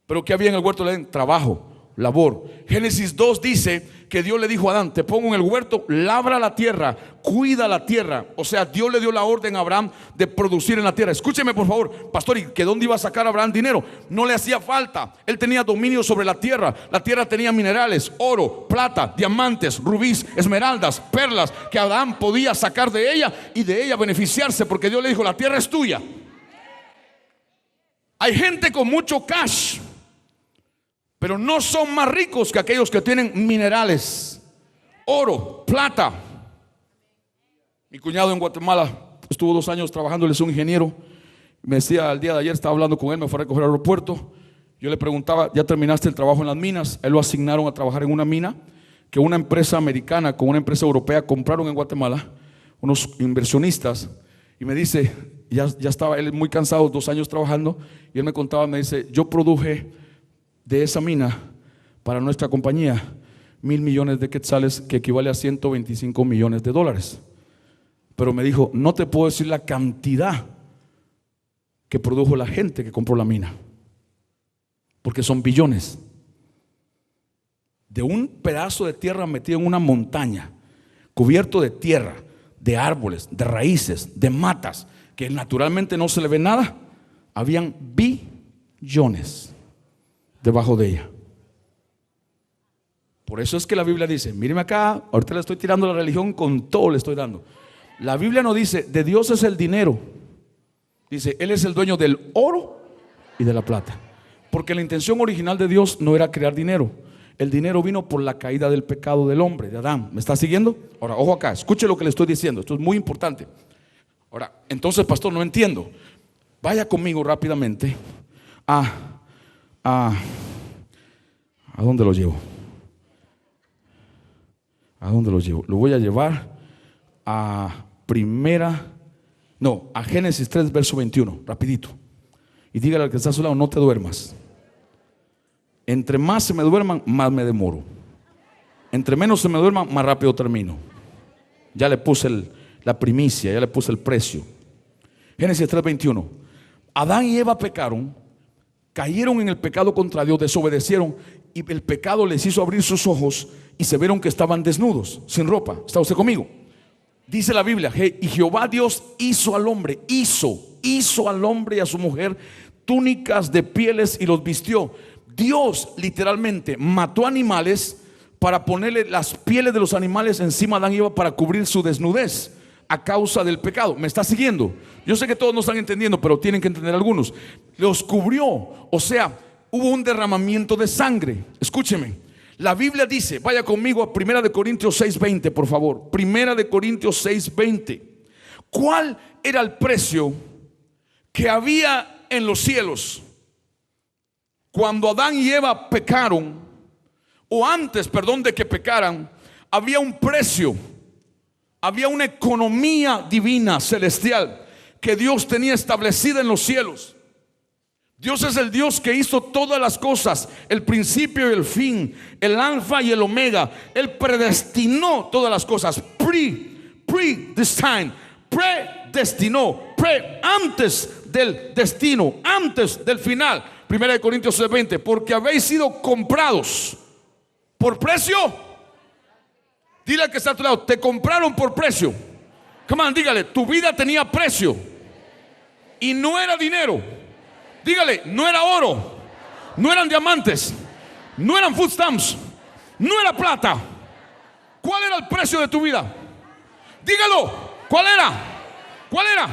Pero ¿qué había en el huerto del Edén? Trabajo, labor. Génesis 2 dice que Dios le dijo a Adán: te pongo en el huerto, labra la tierra, cuida la tierra. O sea, Dios le dio la orden a Abraham de producir en la tierra. Escúcheme por favor, pastor, ¿y que dónde iba a sacar Abraham dinero? No le hacía falta. Él tenía dominio sobre la tierra. La tierra tenía minerales, oro, plata, diamantes, rubíes, esmeraldas, perlas, que Abraham podía sacar de ella y de ella beneficiarse, porque Dios le dijo: la tierra es tuya. Hay gente con mucho cash, pero no son más ricos que aquellos que tienen minerales, oro, plata. Mi cuñado en Guatemala estuvo 2 años trabajando, él es un ingeniero. Me decía, el día de ayer estaba hablando con él, me fue a recoger al aeropuerto. Yo le preguntaba: ¿ya terminaste el trabajo en las minas? Él lo asignaron a trabajar en una mina que una empresa americana con una empresa europea compraron en Guatemala, unos inversionistas. Y me dice, ya estaba él muy cansado, 2 años trabajando. Y él me contaba, me dice: yo produje de esa mina para nuestra compañía 1,000 millones de quetzales, que equivale a 125 millones de dólares. Pero me dijo: no te puedo decir la cantidad que produjo la gente que compró la mina, porque son billones. De un pedazo de tierra metido en una montaña, cubierto de tierra, de árboles, de raíces, de matas, que naturalmente no se le ve nada, habían billones debajo de ella. Por eso es que la Biblia dice, míreme acá, ahorita le estoy tirando la religión, con todo le estoy dando. La Biblia no dice, de Dios es el dinero. Dice, Él es el dueño del oro y de la plata. Porque la intención original de Dios no era crear dinero. El dinero vino por la caída del pecado del hombre, de Adán. ¿Me está siguiendo? Ahora, ojo acá, escuche lo que le estoy diciendo. Esto es muy importante. Ahora, entonces, pastor, no entiendo. Vaya conmigo rápidamente ¿a dónde lo llevo? ¿A dónde lo llevo? Lo voy a llevar a Génesis 3, verso 21, rapidito. Y dígale al que está a su lado, no te duermas. Entre más se me duerman, más me demoro. Entre menos se me duerman, más rápido termino. Ya le puse la primicia, ya le puse el precio. Génesis 3, 21. Adán y Eva pecaron, cayeron en el pecado contra Dios, desobedecieron, y el pecado les hizo abrir sus ojos y se vieron que estaban desnudos, sin ropa. ¿Está usted conmigo? Dice la Biblia, y Jehová Dios hizo al hombre y a su mujer túnicas de pieles y los vistió. Dios literalmente mató animales para ponerle las pieles de los animales encima de Adán y Eva para cubrir su desnudez a causa del pecado. ¿Me está siguiendo? Yo sé que todos no están entendiendo, pero tienen que entender algunos. Los cubrió, o sea, hubo un derramamiento de sangre. Escúcheme, la Biblia dice, vaya conmigo a 1 Corintios 6:20, por favor. 1 Corintios 6:20. ¿Cuál era el precio que había en los cielos cuando Adán y Eva pecaron? O antes, de que pecaran, había un precio, había una economía divina, celestial, que Dios tenía establecida en los cielos. Dios es el Dios que hizo todas las cosas, el principio y el fin, el alfa y el omega. Él predestinó todas las cosas. Predestinó, antes del destino, antes del final. 1 Corintios 6:20. Porque habéis sido comprados por precio. Dile al que está a tu lado, te compraron por precio. Come on, dígale, tu vida tenía precio y no era dinero. Dígale, no era oro, no eran diamantes, no eran food stamps, no era plata. ¿Cuál era el precio de tu vida? Dígalo, ¿cuál era? ¿Cuál era?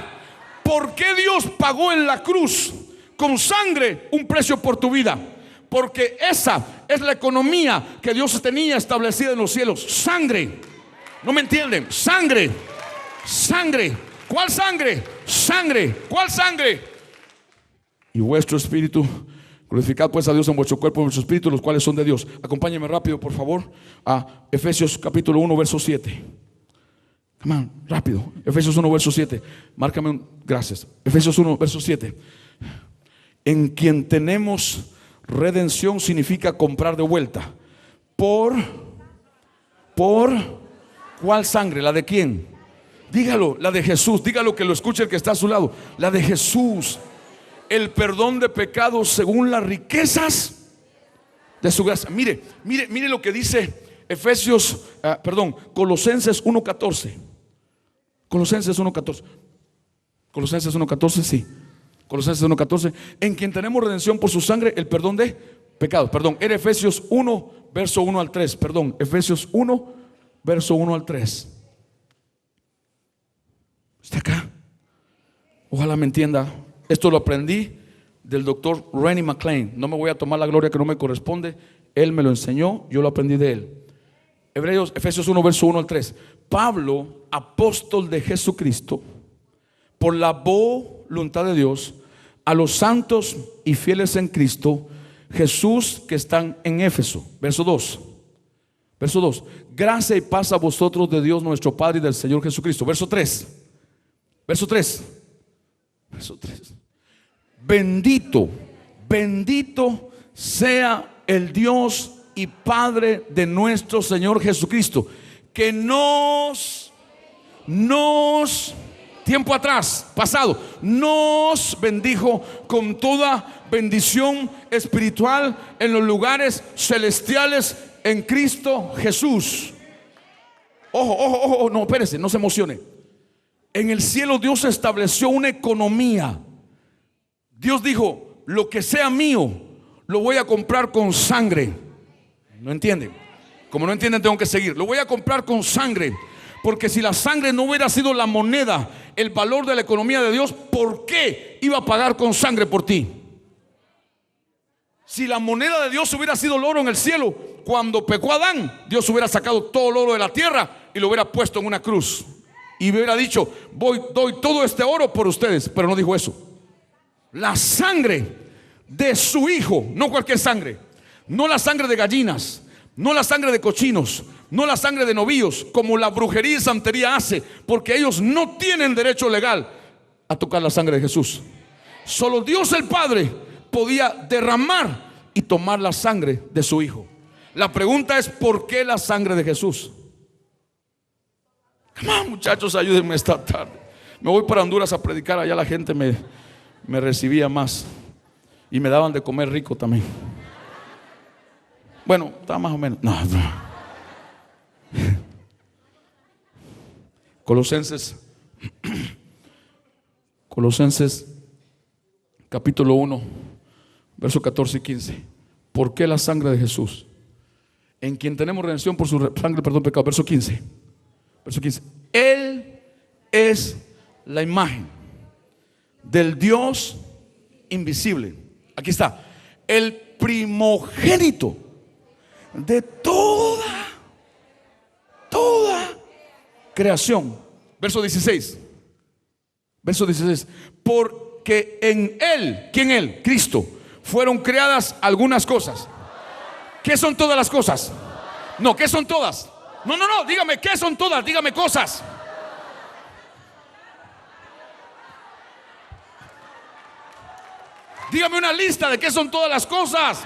¿Por qué Dios pagó en la cruz con sangre un precio por tu vida? porque esa es la economía que Dios tenía establecida en los cielos. Sangre. ¿No me entienden? Sangre. Sangre. ¿Cuál sangre? Sangre. ¿Cuál sangre? Y vuestro espíritu, glorificad pues a Dios en vuestro cuerpo y en vuestro espíritu, los cuales son de Dios. Acompáñenme rápido, por favor, a Efesios capítulo 1, verso 7. Come on, rápido. Efesios 1, verso 7. Márcame gracias. Efesios 1, verso 7. En quien tenemos redención, significa comprar de vuelta. ¿Por cuál sangre? ¿La de quién? Dígalo, la de Jesús. Dígalo, que lo escuche el que está a su lado. La de Jesús. El perdón de pecados según las riquezas de su gracia. Mire lo que dice Colosenses 1:14. Colosenses 1:14. Colosenses 1:14, sí. Colosenses 1:14. En quien tenemos redención por su sangre, el perdón de pecados. Perdón, era Efesios 1, verso 1 al 3. Perdón, Efesios 1, verso 1 al 3. ¿Está acá? Ojalá me entienda. Esto lo aprendí del doctor Rennie McLean. No me voy a tomar la gloria que no me corresponde. Él me lo enseñó, yo lo aprendí de él. Efesios 1, verso 1 al 3. Pablo, apóstol de Jesucristo, por la voluntad de Dios, a los santos y fieles en Cristo Jesús que están en Éfeso. Verso 2. Verso 2. Gracia y paz a vosotros de Dios nuestro Padre y del Señor Jesucristo. Verso 3. Verso 3. Verso 3. Bendito sea el Dios y Padre de nuestro Señor Jesucristo, que tiempo atrás, pasado, nos bendijo con toda bendición espiritual en los lugares celestiales en Cristo Jesús. Ojo, no, espérese, no se emocione. En el cielo Dios estableció una economía. Dios dijo: lo que sea mío lo voy a comprar con sangre. ¿No entienden? Como no entienden, tengo que seguir. Lo voy a comprar con sangre, porque si la sangre no hubiera sido la moneda, el valor de la economía de Dios, ¿por qué iba a pagar con sangre por ti? Si la moneda de Dios hubiera sido el oro en el cielo, cuando pecó Adán, Dios hubiera sacado todo el oro de la tierra y lo hubiera puesto en una cruz y hubiera dicho: doy todo este oro por ustedes. Pero no dijo eso. La sangre de su hijo, no cualquier sangre, no la sangre de gallinas, no la sangre de cochinos, no la sangre de novillos, como la brujería y santería hace, porque ellos no tienen derecho legal a tocar la sangre de Jesús. Solo Dios el Padre podía derramar y tomar la sangre de su hijo. La pregunta es: ¿por qué la sangre de Jesús? Come on, muchachos, ayúdenme esta tarde. Me voy para Honduras a predicar. Allá la gente me recibía más y me daban de comer rico también. Bueno, está más o menos. No. Colosenses capítulo 1, verso 14 y 15. ¿Por qué la sangre de Jesús? En quien tenemos redención por su sangre, perdón, pecado. Verso 15. Verso 15. Él es la imagen del Dios invisible. Aquí está. El primogénito de toda creación. Verso 16. Verso 16. Porque en Él, ¿quién Él? Cristo. Fueron creadas algunas cosas. ¿Qué son todas las cosas? No, ¿qué son todas? No, dígame, ¿qué son todas? Dígame cosas. Dígame una lista de qué son todas las cosas.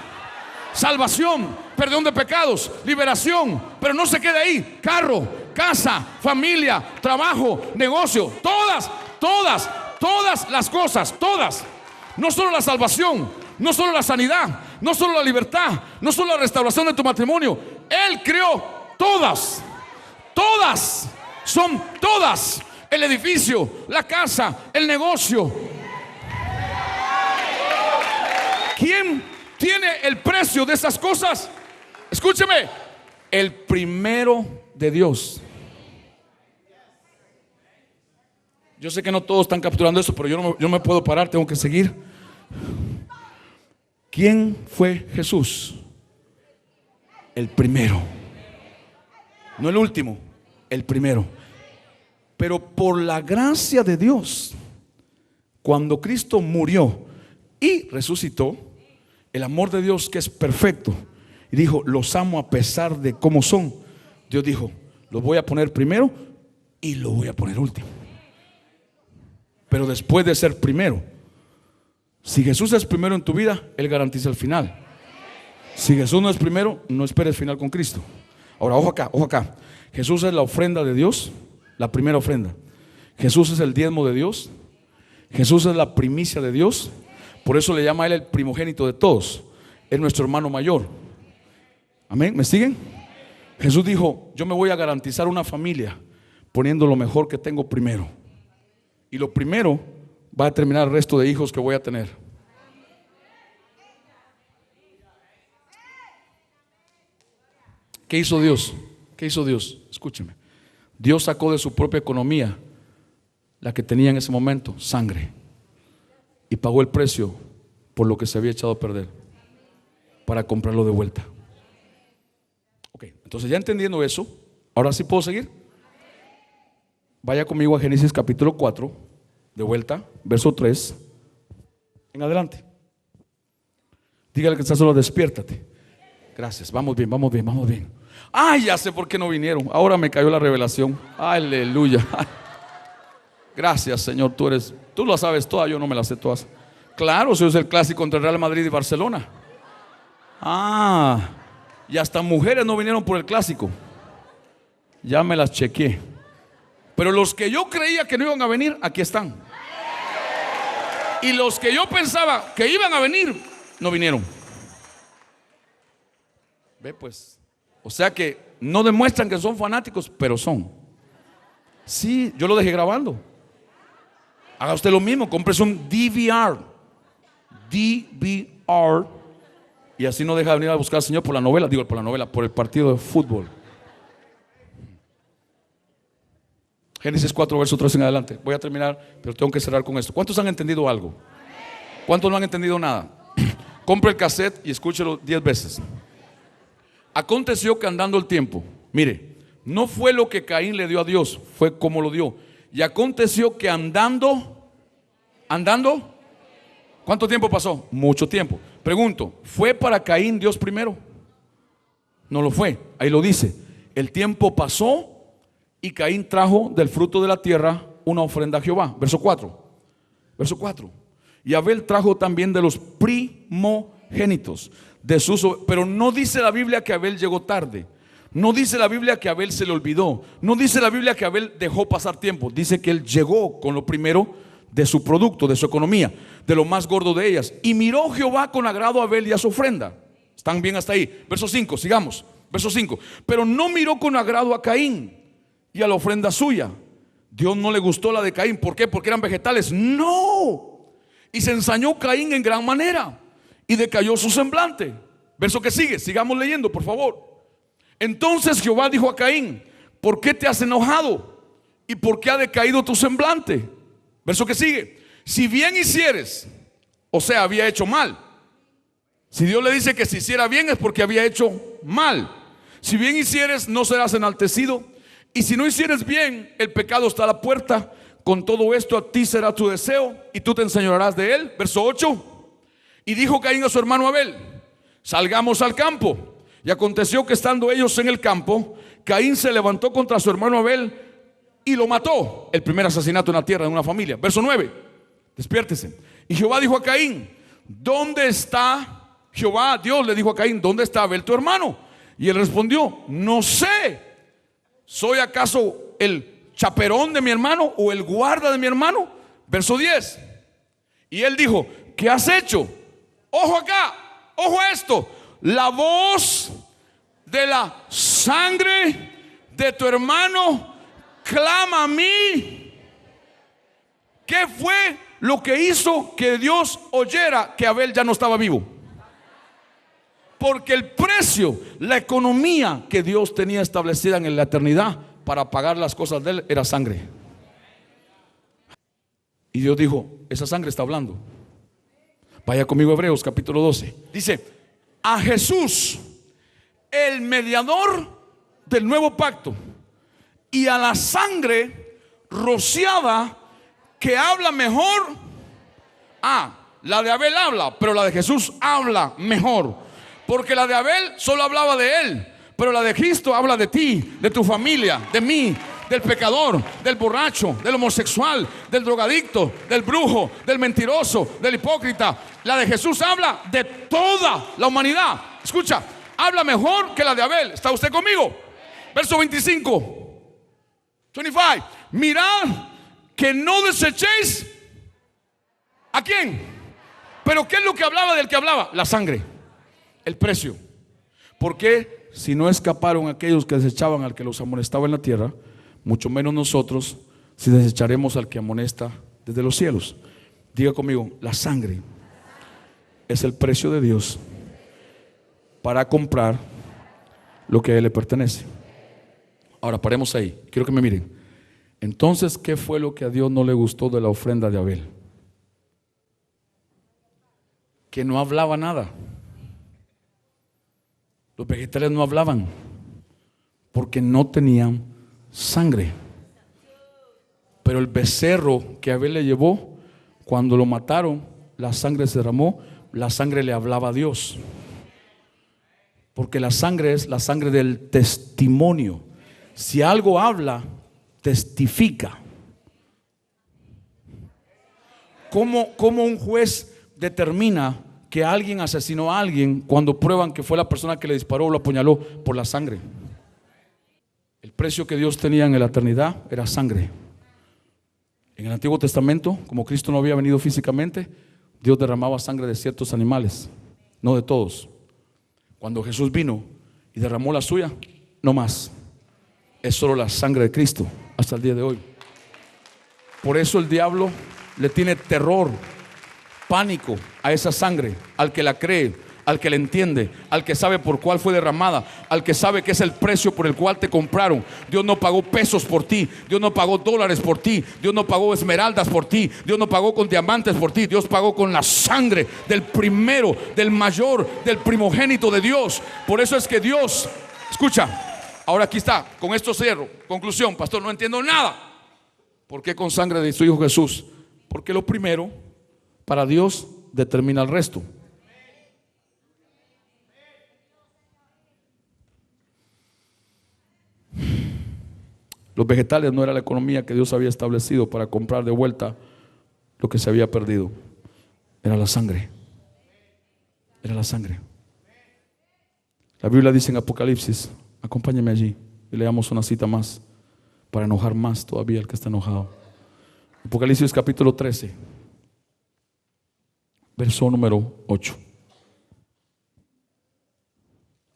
Salvación, perdón de pecados, liberación. Pero no se quede ahí. Carro, casa, familia, trabajo, negocio. Todas las cosas. Todas. No solo la salvación, no solo la sanidad, no solo la libertad, no solo la restauración de tu matrimonio. Él creó todas. Son todas. El edificio, la casa, el negocio. ¿Quién tiene el precio de esas cosas? Escúcheme: el primero de Dios. Yo sé que no todos están capturando eso, pero yo no me puedo parar, tengo que seguir. ¿Quién fue Jesús? El primero. No el último, el primero. Pero por la gracia de Dios, cuando Cristo murió y resucitó, el amor de Dios, que es perfecto, y dijo: los amo a pesar de cómo son. Dios dijo: los voy a poner primero y lo voy a poner último. Pero después de ser primero, si Jesús es primero en tu vida, Él garantiza el final. Si Jesús no es primero, no esperes final con Cristo. Ahora, ojo acá, ojo acá. Jesús es la ofrenda de Dios, la primera ofrenda. Jesús es el diezmo de Dios. Jesús es la primicia de Dios. Por eso le llama a Él el primogénito de todos. Es nuestro hermano mayor. Amén, ¿me siguen? Jesús dijo: yo me voy a garantizar una familia poniendo lo mejor que tengo primero. Y lo primero va a determinar el resto de hijos que voy a tener. ¿Qué hizo Dios? ¿Qué hizo Dios? Escúcheme. Dios sacó de su propia economía la que tenía en ese momento, sangre, y pagó el precio por lo que se había echado a perder para comprarlo de vuelta. Ok, entonces ya entendiendo eso, ahora sí puedo seguir. Vaya conmigo a Génesis capítulo 4, de vuelta, verso 3 en adelante. Dígale que está solo: despiértate. Gracias, vamos bien, vamos bien, vamos bien. Ay, ya sé por qué no vinieron. Ahora me cayó la revelación. Aleluya. Gracias, Señor, tú lo sabes todas, yo no me las sé todas. Claro, eso es el clásico entre Real Madrid y Barcelona. Y hasta mujeres no vinieron por el clásico. Ya me las chequeé. Pero los que yo creía que no iban a venir, aquí están. Y los que yo pensaba que iban a venir, no vinieron. Ve pues. O sea que no demuestran que son fanáticos, pero son. Sí, yo lo dejé grabando. Haga usted lo mismo, cómprese un DVR. Y así no deja de venir a buscar al Señor por la novela. Digo, por la novela, por el partido de fútbol. Génesis 4, verso 3 en adelante. Voy a terminar, pero tengo que cerrar con esto. ¿Cuántos han entendido algo? ¿Cuántos no han entendido nada? Compre el cassette y escúchelo 10 veces. Aconteció que andando el tiempo, mire, no fue lo que Caín le dio a Dios, fue como lo dio. Y aconteció que andando, ¿cuánto tiempo pasó? Mucho tiempo. Pregunto, ¿fue para Caín Dios primero? No lo fue, ahí lo dice. El tiempo pasó y Caín trajo del fruto de la tierra una ofrenda a Jehová. Verso 4. Y Abel trajo también de los primogénitos de sus, pero no dice la Biblia que Abel llegó tarde. No dice la Biblia que Abel se le olvidó. No dice la Biblia que Abel dejó pasar tiempo. Dice que él llegó con lo primero de su producto, de su economía, de lo más gordo de ellas. Y miró Jehová con agrado a Abel y a su ofrenda. ¿Están bien hasta ahí? Verso 5, sigamos. Verso 5. Pero no miró con agrado a Caín y a la ofrenda suya. Dios no le gustó la de Caín. ¿Por qué? Porque eran vegetales. No. Y se ensañó Caín en gran manera y decayó su semblante. Verso que sigue, sigamos leyendo, por favor. Entonces Jehová dijo a Caín: ¿por qué te has enojado? ¿Y por qué ha decaído tu semblante? Verso que sigue. Si bien hicieres, o sea, había hecho mal. Si Dios le dice que si hiciera bien es porque había hecho mal. Si bien hicieres, no serás enaltecido. Y si no hicieres bien, el pecado está a la puerta. Con todo esto a ti será tu deseo y tú te enseñorearás de él. Verso 8. Y dijo Caín a su hermano Abel: salgamos al campo. Y aconteció que estando ellos en el campo, Caín se levantó contra su hermano Abel y lo mató. El primer asesinato en la tierra de una familia. Verso 9. Despiértese. Y Jehová dijo a Caín: ¿dónde está Jehová? Dios le dijo a Caín: ¿dónde está Abel tu hermano? Y él respondió: no sé. ¿Soy acaso el chaperón de mi hermano o el guarda de mi hermano? Verso 10. Y él dijo: ¿qué has hecho? Ojo acá, ojo a esto. La voz de la sangre de tu hermano clama a mí. ¿Qué fue lo que hizo que Dios oyera que Abel ya no estaba vivo? Porque el precio, la economía que Dios tenía establecida en la eternidad para pagar las cosas de él era sangre. Y Dios dijo: esa sangre está hablando. Vaya conmigo a Hebreos capítulo 12. Dice: a Jesús, el mediador del nuevo pacto, y a la sangre rociada, que habla mejor. La de Abel habla, pero la de Jesús habla mejor, porque la de Abel solo hablaba de él, pero la de Cristo habla de ti, de tu familia, de mí, del pecador, del borracho, del homosexual, del drogadicto, del brujo, del mentiroso, del hipócrita. La de Jesús habla de toda la humanidad. Escucha, habla mejor que la de Abel. ¿Está usted conmigo? Verso 25. Mirad que no desechéis. ¿A quién? Pero ¿qué es lo que hablaba del que hablaba? La sangre, el precio. Porque si no escaparon aquellos que desechaban al que los amonestaba en la tierra, mucho menos nosotros, si desecharemos al que amonesta desde los cielos. Diga conmigo: la sangre es el precio de Dios para comprar lo que a Él le pertenece. Ahora paremos ahí, quiero que me miren. Entonces, ¿qué fue lo que a Dios no le gustó de la ofrenda de Abel? Que no hablaba nada. Los vegetales no hablaban porque no tenían sangre. Pero el becerro que Abel le llevó, cuando lo mataron, la sangre se derramó. La sangre le hablaba a Dios, porque la sangre es la sangre del testimonio. Si algo habla, testifica. ¿Cómo un juez determina que alguien asesinó a alguien cuando prueban que fue la persona que le disparó o lo apuñaló? Por la sangre. El precio que Dios tenía en la eternidad era sangre. En el Antiguo Testamento, como Cristo no había venido físicamente, Dios derramaba sangre de ciertos animales, no de todos. Cuando Jesús vino y derramó la suya, no más. Es solo la sangre de Cristo hasta el día de hoy. Por eso el diablo le tiene terror, pánico a esa sangre, al que la cree, al que la entiende, al que sabe por cuál fue derramada, al que sabe que es el precio por el cual te compraron. Dios no pagó pesos por ti, Dios no pagó dólares por ti, Dios no pagó esmeraldas por ti, Dios no pagó con diamantes por ti. Dios pagó con la sangre del primero, del mayor, del primogénito de Dios. Por eso es que Dios, escucha, ahora aquí está, con esto cierro. Conclusión: pastor, no entiendo nada. ¿Por qué con sangre de su Hijo Jesús? Porque lo primero para Dios determina el resto. Los vegetales no era la economía que Dios había establecido para comprar de vuelta lo que se había perdido. Era la sangre. Era la sangre. La Biblia dice en Apocalipsis, acompáñame allí y leamos una cita más para enojar más todavía el que está enojado. Apocalipsis capítulo 13, verso número 8.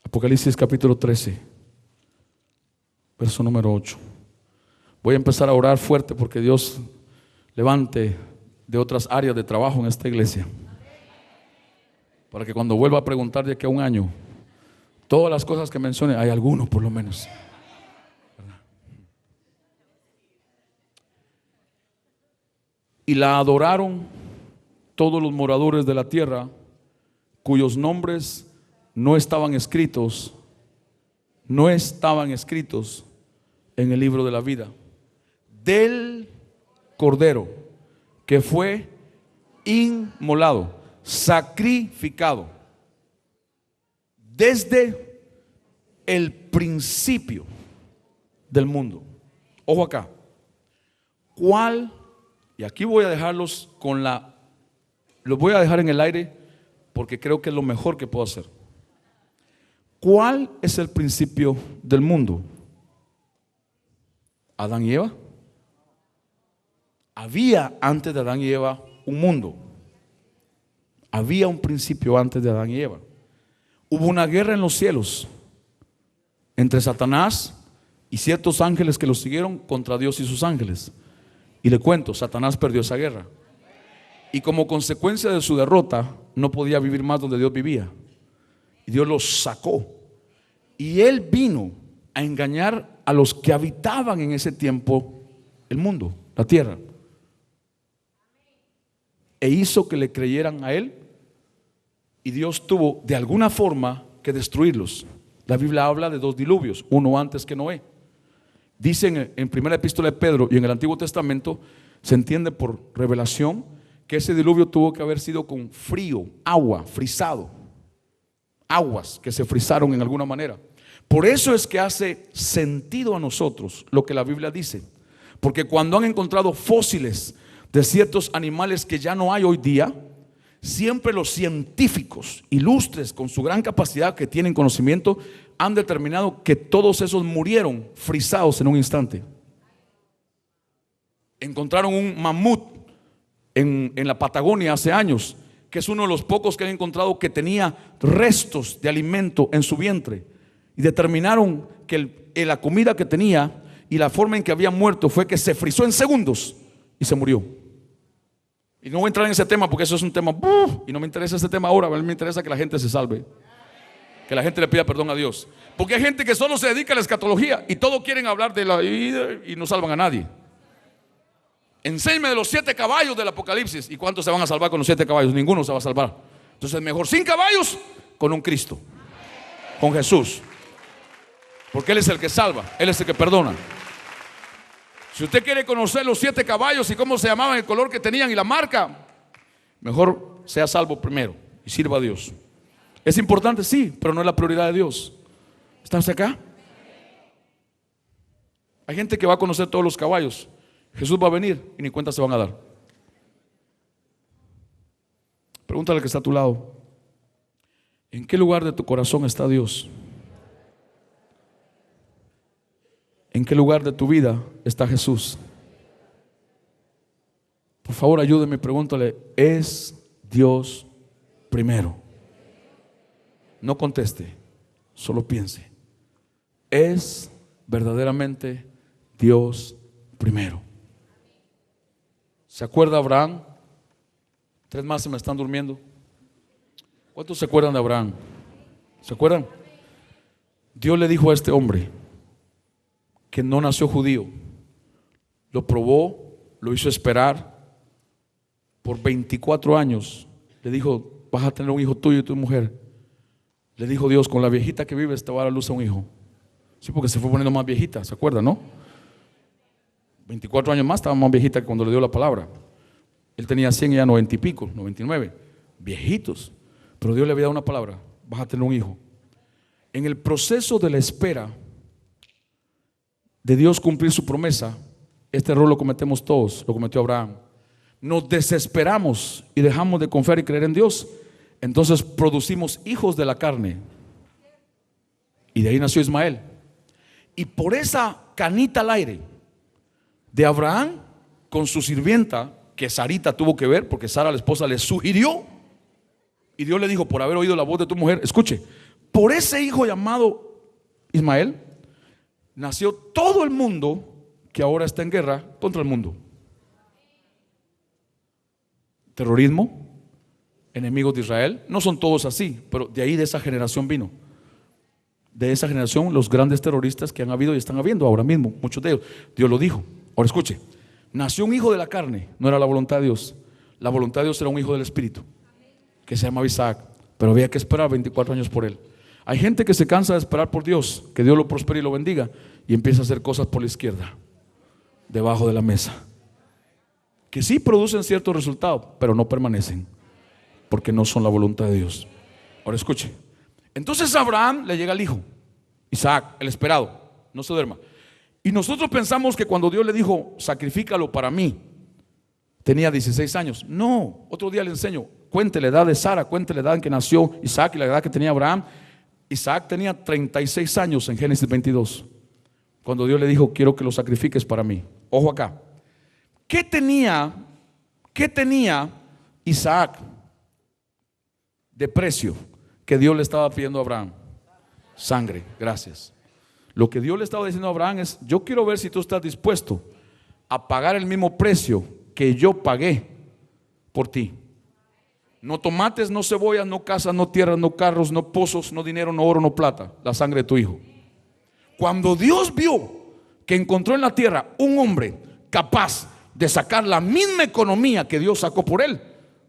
Apocalipsis capítulo 13, verso número 8. Voy a empezar a orar fuerte porque Dios levante de otras áreas de trabajo en esta iglesia, para que cuando vuelva a preguntar de aquí a un año, todas las cosas que mencione, hay alguno por lo menos. Y la adoraron todos los moradores de la tierra, cuyos nombres no estaban escritos en el libro de la vida del Cordero que fue inmolado, sacrificado desde el principio del mundo. Ojo acá. ¿Cuál? Y aquí voy a dejarlos los voy a dejar en el aire porque creo que es lo mejor que puedo hacer. ¿Cuál es el principio del mundo? ¿Adán y Eva? Había antes de Adán y Eva un mundo. Había un principio antes de Adán y Eva. Hubo una guerra en los cielos entre Satanás y ciertos ángeles que los siguieron contra Dios y sus ángeles. Y le cuento, Satanás perdió esa guerra. Y como consecuencia de su derrota, no podía vivir más donde Dios vivía. Y Dios los sacó. Y Él vino a engañar a los que habitaban en ese tiempo el mundo, la tierra. E hizo que le creyeran a Él y Dios tuvo de alguna forma que destruirlos. La Biblia habla de 2 diluvios, uno antes que Noé. Dicen en primera epístola de Pedro y en el Antiguo Testamento se entiende por revelación que ese diluvio tuvo que haber sido con frío, agua, frisado, aguas que se frisaron en alguna manera. Por eso es que hace sentido a nosotros lo que la Biblia dice, porque cuando han encontrado fósiles de ciertos animales que ya no hay hoy día, siempre los científicos ilustres con su gran capacidad que tienen conocimiento han determinado que todos esos murieron frisados en un instante. Encontraron un mamut en la Patagonia hace años, que es uno de los pocos que han encontrado que tenía restos de alimento en su vientre, y determinaron que la comida que tenía y la forma en que había muerto fue que se frizó en segundos y se murió. Y no voy a entrar en ese tema porque eso es un tema y no me interesa ese tema ahora. A mí me interesa que la gente se salve, que la gente le pida perdón a Dios, porque hay gente que solo se dedica a la escatología y todo quieren hablar de la vida y no salvan a nadie. Enséñame de los 7 caballos del Apocalipsis. ¿Y cuántos se van a salvar con los 7 caballos? Ninguno se va a salvar. Entonces mejor sin caballos, con un Cristo, con Jesús, porque Él es el que salva, Él es el que perdona. Si usted quiere conocer los 7 caballos y cómo se llamaban, el color que tenían y la marca, mejor sea salvo primero y sirva a Dios. Es importante, sí, pero no es la prioridad de Dios. ¿Estamos acá? Hay gente que va a conocer todos los caballos. Jesús va a venir y ni cuenta se van a dar. Pregúntale al que está a tu lado: ¿en qué lugar de tu corazón está Dios? ¿En qué lugar de tu vida está Jesús? Por favor, ayúdeme, pregúntale: ¿es Dios primero? No conteste, solo piense: ¿es verdaderamente Dios primero? ¿Se acuerda Abraham? 3 más se me están durmiendo. ¿Cuántos se acuerdan de Abraham? ¿Se acuerdan? Dios le dijo a este hombre que no nació judío, lo probó, lo hizo esperar por 24 años. Le dijo: vas a tener un hijo tuyo y tu mujer. Le dijo Dios: con la viejita que vives te va a dar a luz a un hijo. Sí, porque se fue poniendo más viejita, ¿se acuerdan, no? 24 años más, estaba más viejita que cuando le dio la palabra. Él tenía 100 y ya 90 y pico, 99, viejitos. Pero Dios le había dado una palabra: vas a tener un hijo. En el proceso de la espera de Dios cumplir su promesa, este error lo cometemos todos, lo cometió Abraham. Nos desesperamos y dejamos de confiar y creer en Dios. Entonces producimos hijos de la carne, y de ahí nació Ismael. Y por esa canita al aire de Abraham con su sirvienta, que Sarita tuvo que ver, porque Sara, la esposa, le sugirió, y Dios le dijo: por haber oído la voz de tu mujer, escuche, por ese hijo llamado Ismael nació todo el mundo que ahora está en guerra contra el mundo. Terrorismo, enemigos de Israel. No son todos así, pero de ahí, de esa generación vino. De esa generación los grandes terroristas que han habido y están habiendo ahora mismo, muchos de ellos. Dios lo dijo. Ahora escuche: nació un hijo de la carne, no era la voluntad de Dios. La voluntad de Dios era un hijo del Espíritu, que se llamaba Isaac, pero había que esperar 24 años por él. Hay gente que se cansa de esperar por Dios, que Dios lo prospere y lo bendiga, y empieza a hacer cosas por la izquierda, debajo de la mesa, que sí producen ciertos resultados, pero no permanecen, porque no son la voluntad de Dios. Ahora escuche: entonces a Abraham le llega el hijo, Isaac, el esperado. No se duerma. Y nosotros pensamos que cuando Dios le dijo: sacrifícalo para mí, tenía 16 años. No, otro día le enseño. Cuente la edad de Sara, cuente la edad en que nació Isaac y la edad que tenía Abraham. Isaac tenía 36 años en Génesis 22, cuando Dios le dijo: quiero que lo sacrifiques para mí. Ojo acá. ¿Qué tenía Isaac de precio que Dios le estaba pidiendo a Abraham? Sangre, gracias. Lo que Dios le estaba diciendo a Abraham es: yo quiero ver si tú estás dispuesto a pagar el mismo precio que yo pagué por ti. No tomates, no cebollas, no casas, no tierras, no carros, no pozos, no dinero, no oro, no plata. La sangre de tu hijo. Cuando Dios vio que encontró en la tierra un hombre capaz de sacar la misma economía que Dios sacó por él,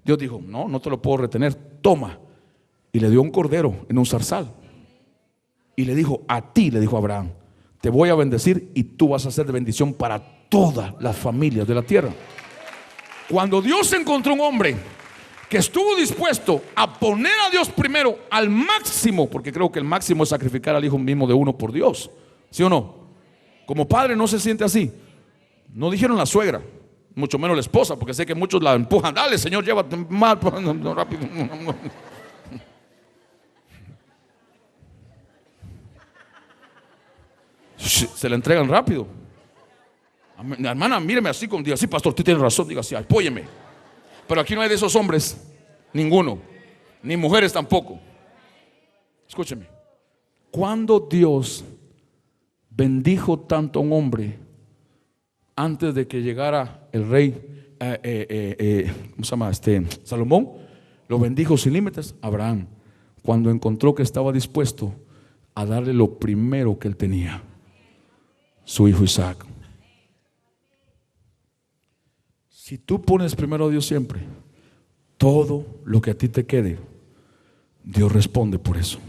Dios dijo: no, no te lo puedo retener, toma. y le dio un cordero en un zarzal. Y le dijo, a ti, le dijo a Abraham, te voy a bendecir y tú vas a ser de bendición para todas las familias de la tierra. Cuando Dios encontró un hombre que estuvo dispuesto a poner a Dios primero al máximo, porque creo que el máximo es sacrificar al hijo mismo de uno por Dios, ¿sí o no? Como padre no se siente así. No dijeron la suegra, mucho menos la esposa, porque sé que muchos la empujan. Dale, Señor, llévate más rápido. Se le entregan rápido. Hermana, míreme así, diga, sí, pastor, usted tiene razón, diga, sí, apóyeme. Pero aquí no hay de esos hombres, ninguno, ni mujeres tampoco. Escúcheme, cuando Dios bendijo tanto a un hombre antes de que llegara el rey, ¿cómo se llama? Salomón, lo bendijo sin límites. Abraham, cuando encontró que estaba dispuesto a darle lo primero que él tenía, su hijo Isaac. Si tú pones primero a Dios siempre, todo lo que a ti te quede, Dios responde por eso.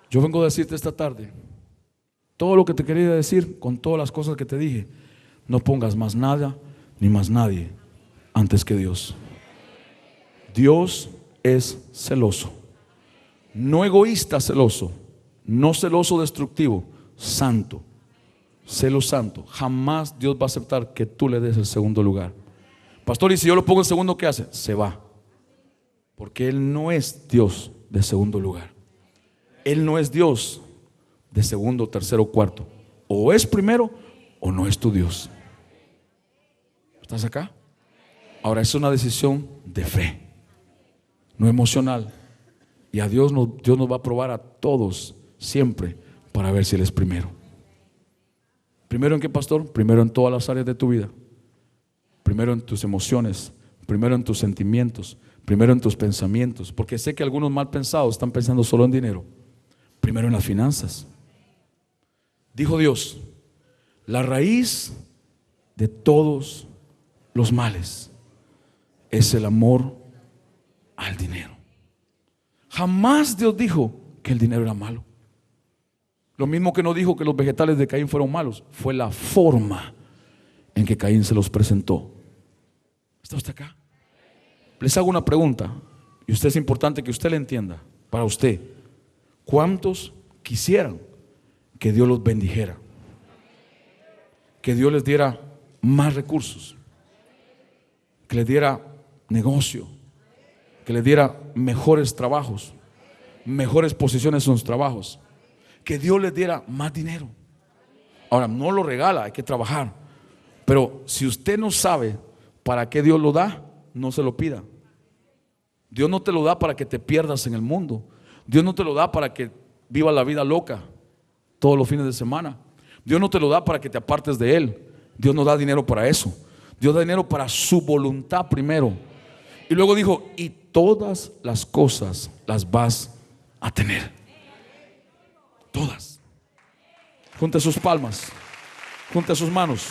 Yo vengo a decirte esta tarde, todo lo que te quería decir, con todas las cosas que te dije, no pongas más nada ni más nadie antes que Dios. Dios es celoso, no egoísta, celoso, no celoso destructivo, santo. Celo santo. Jamás Dios va a aceptar que tú le des el segundo lugar. Pastor, y si yo lo pongo en segundo, ¿qué hace? Se va. Porque Él no es Dios de segundo lugar. Él no es Dios de segundo, tercero, cuarto. O es primero o no es tu Dios. ¿Estás acá? Ahora es una decisión de fe, no emocional. Y a Dios nos va a probar a todos siempre para ver si Él es primero. ¿Primero en qué, pastor? Primero en todas las áreas de tu vida. Primero en tus emociones, primero en tus sentimientos, primero en tus pensamientos. Porque sé que algunos mal pensados están pensando solo en dinero. Primero en las finanzas. Dijo Dios, la raíz de todos los males es el amor al dinero. Jamás Dios dijo que el dinero era malo. Lo mismo que no dijo que los vegetales de Caín fueron malos, fue la forma en que Caín se los presentó. ¿Está usted acá? Les hago una pregunta, y usted es importante que usted la entienda. Para usted, ¿cuántos quisieran que Dios los bendijera? Que Dios les diera más recursos, que les diera negocio, que les diera mejores trabajos, mejores posiciones en sus trabajos, que Dios les diera más dinero? Ahora, no lo regala, hay que trabajar. Pero si usted no sabe para qué Dios lo da, no se lo pida. Dios no te lo da para que te pierdas en el mundo. Dios no te lo da para que vivas la vida loca todos los fines de semana. Dios no te lo da para que te apartes de Él. Dios no da dinero para eso. Dios da dinero para su voluntad primero. Y luego dijo, y todas las cosas las vas a tener. Todas. Junte sus palmas, junte sus manos.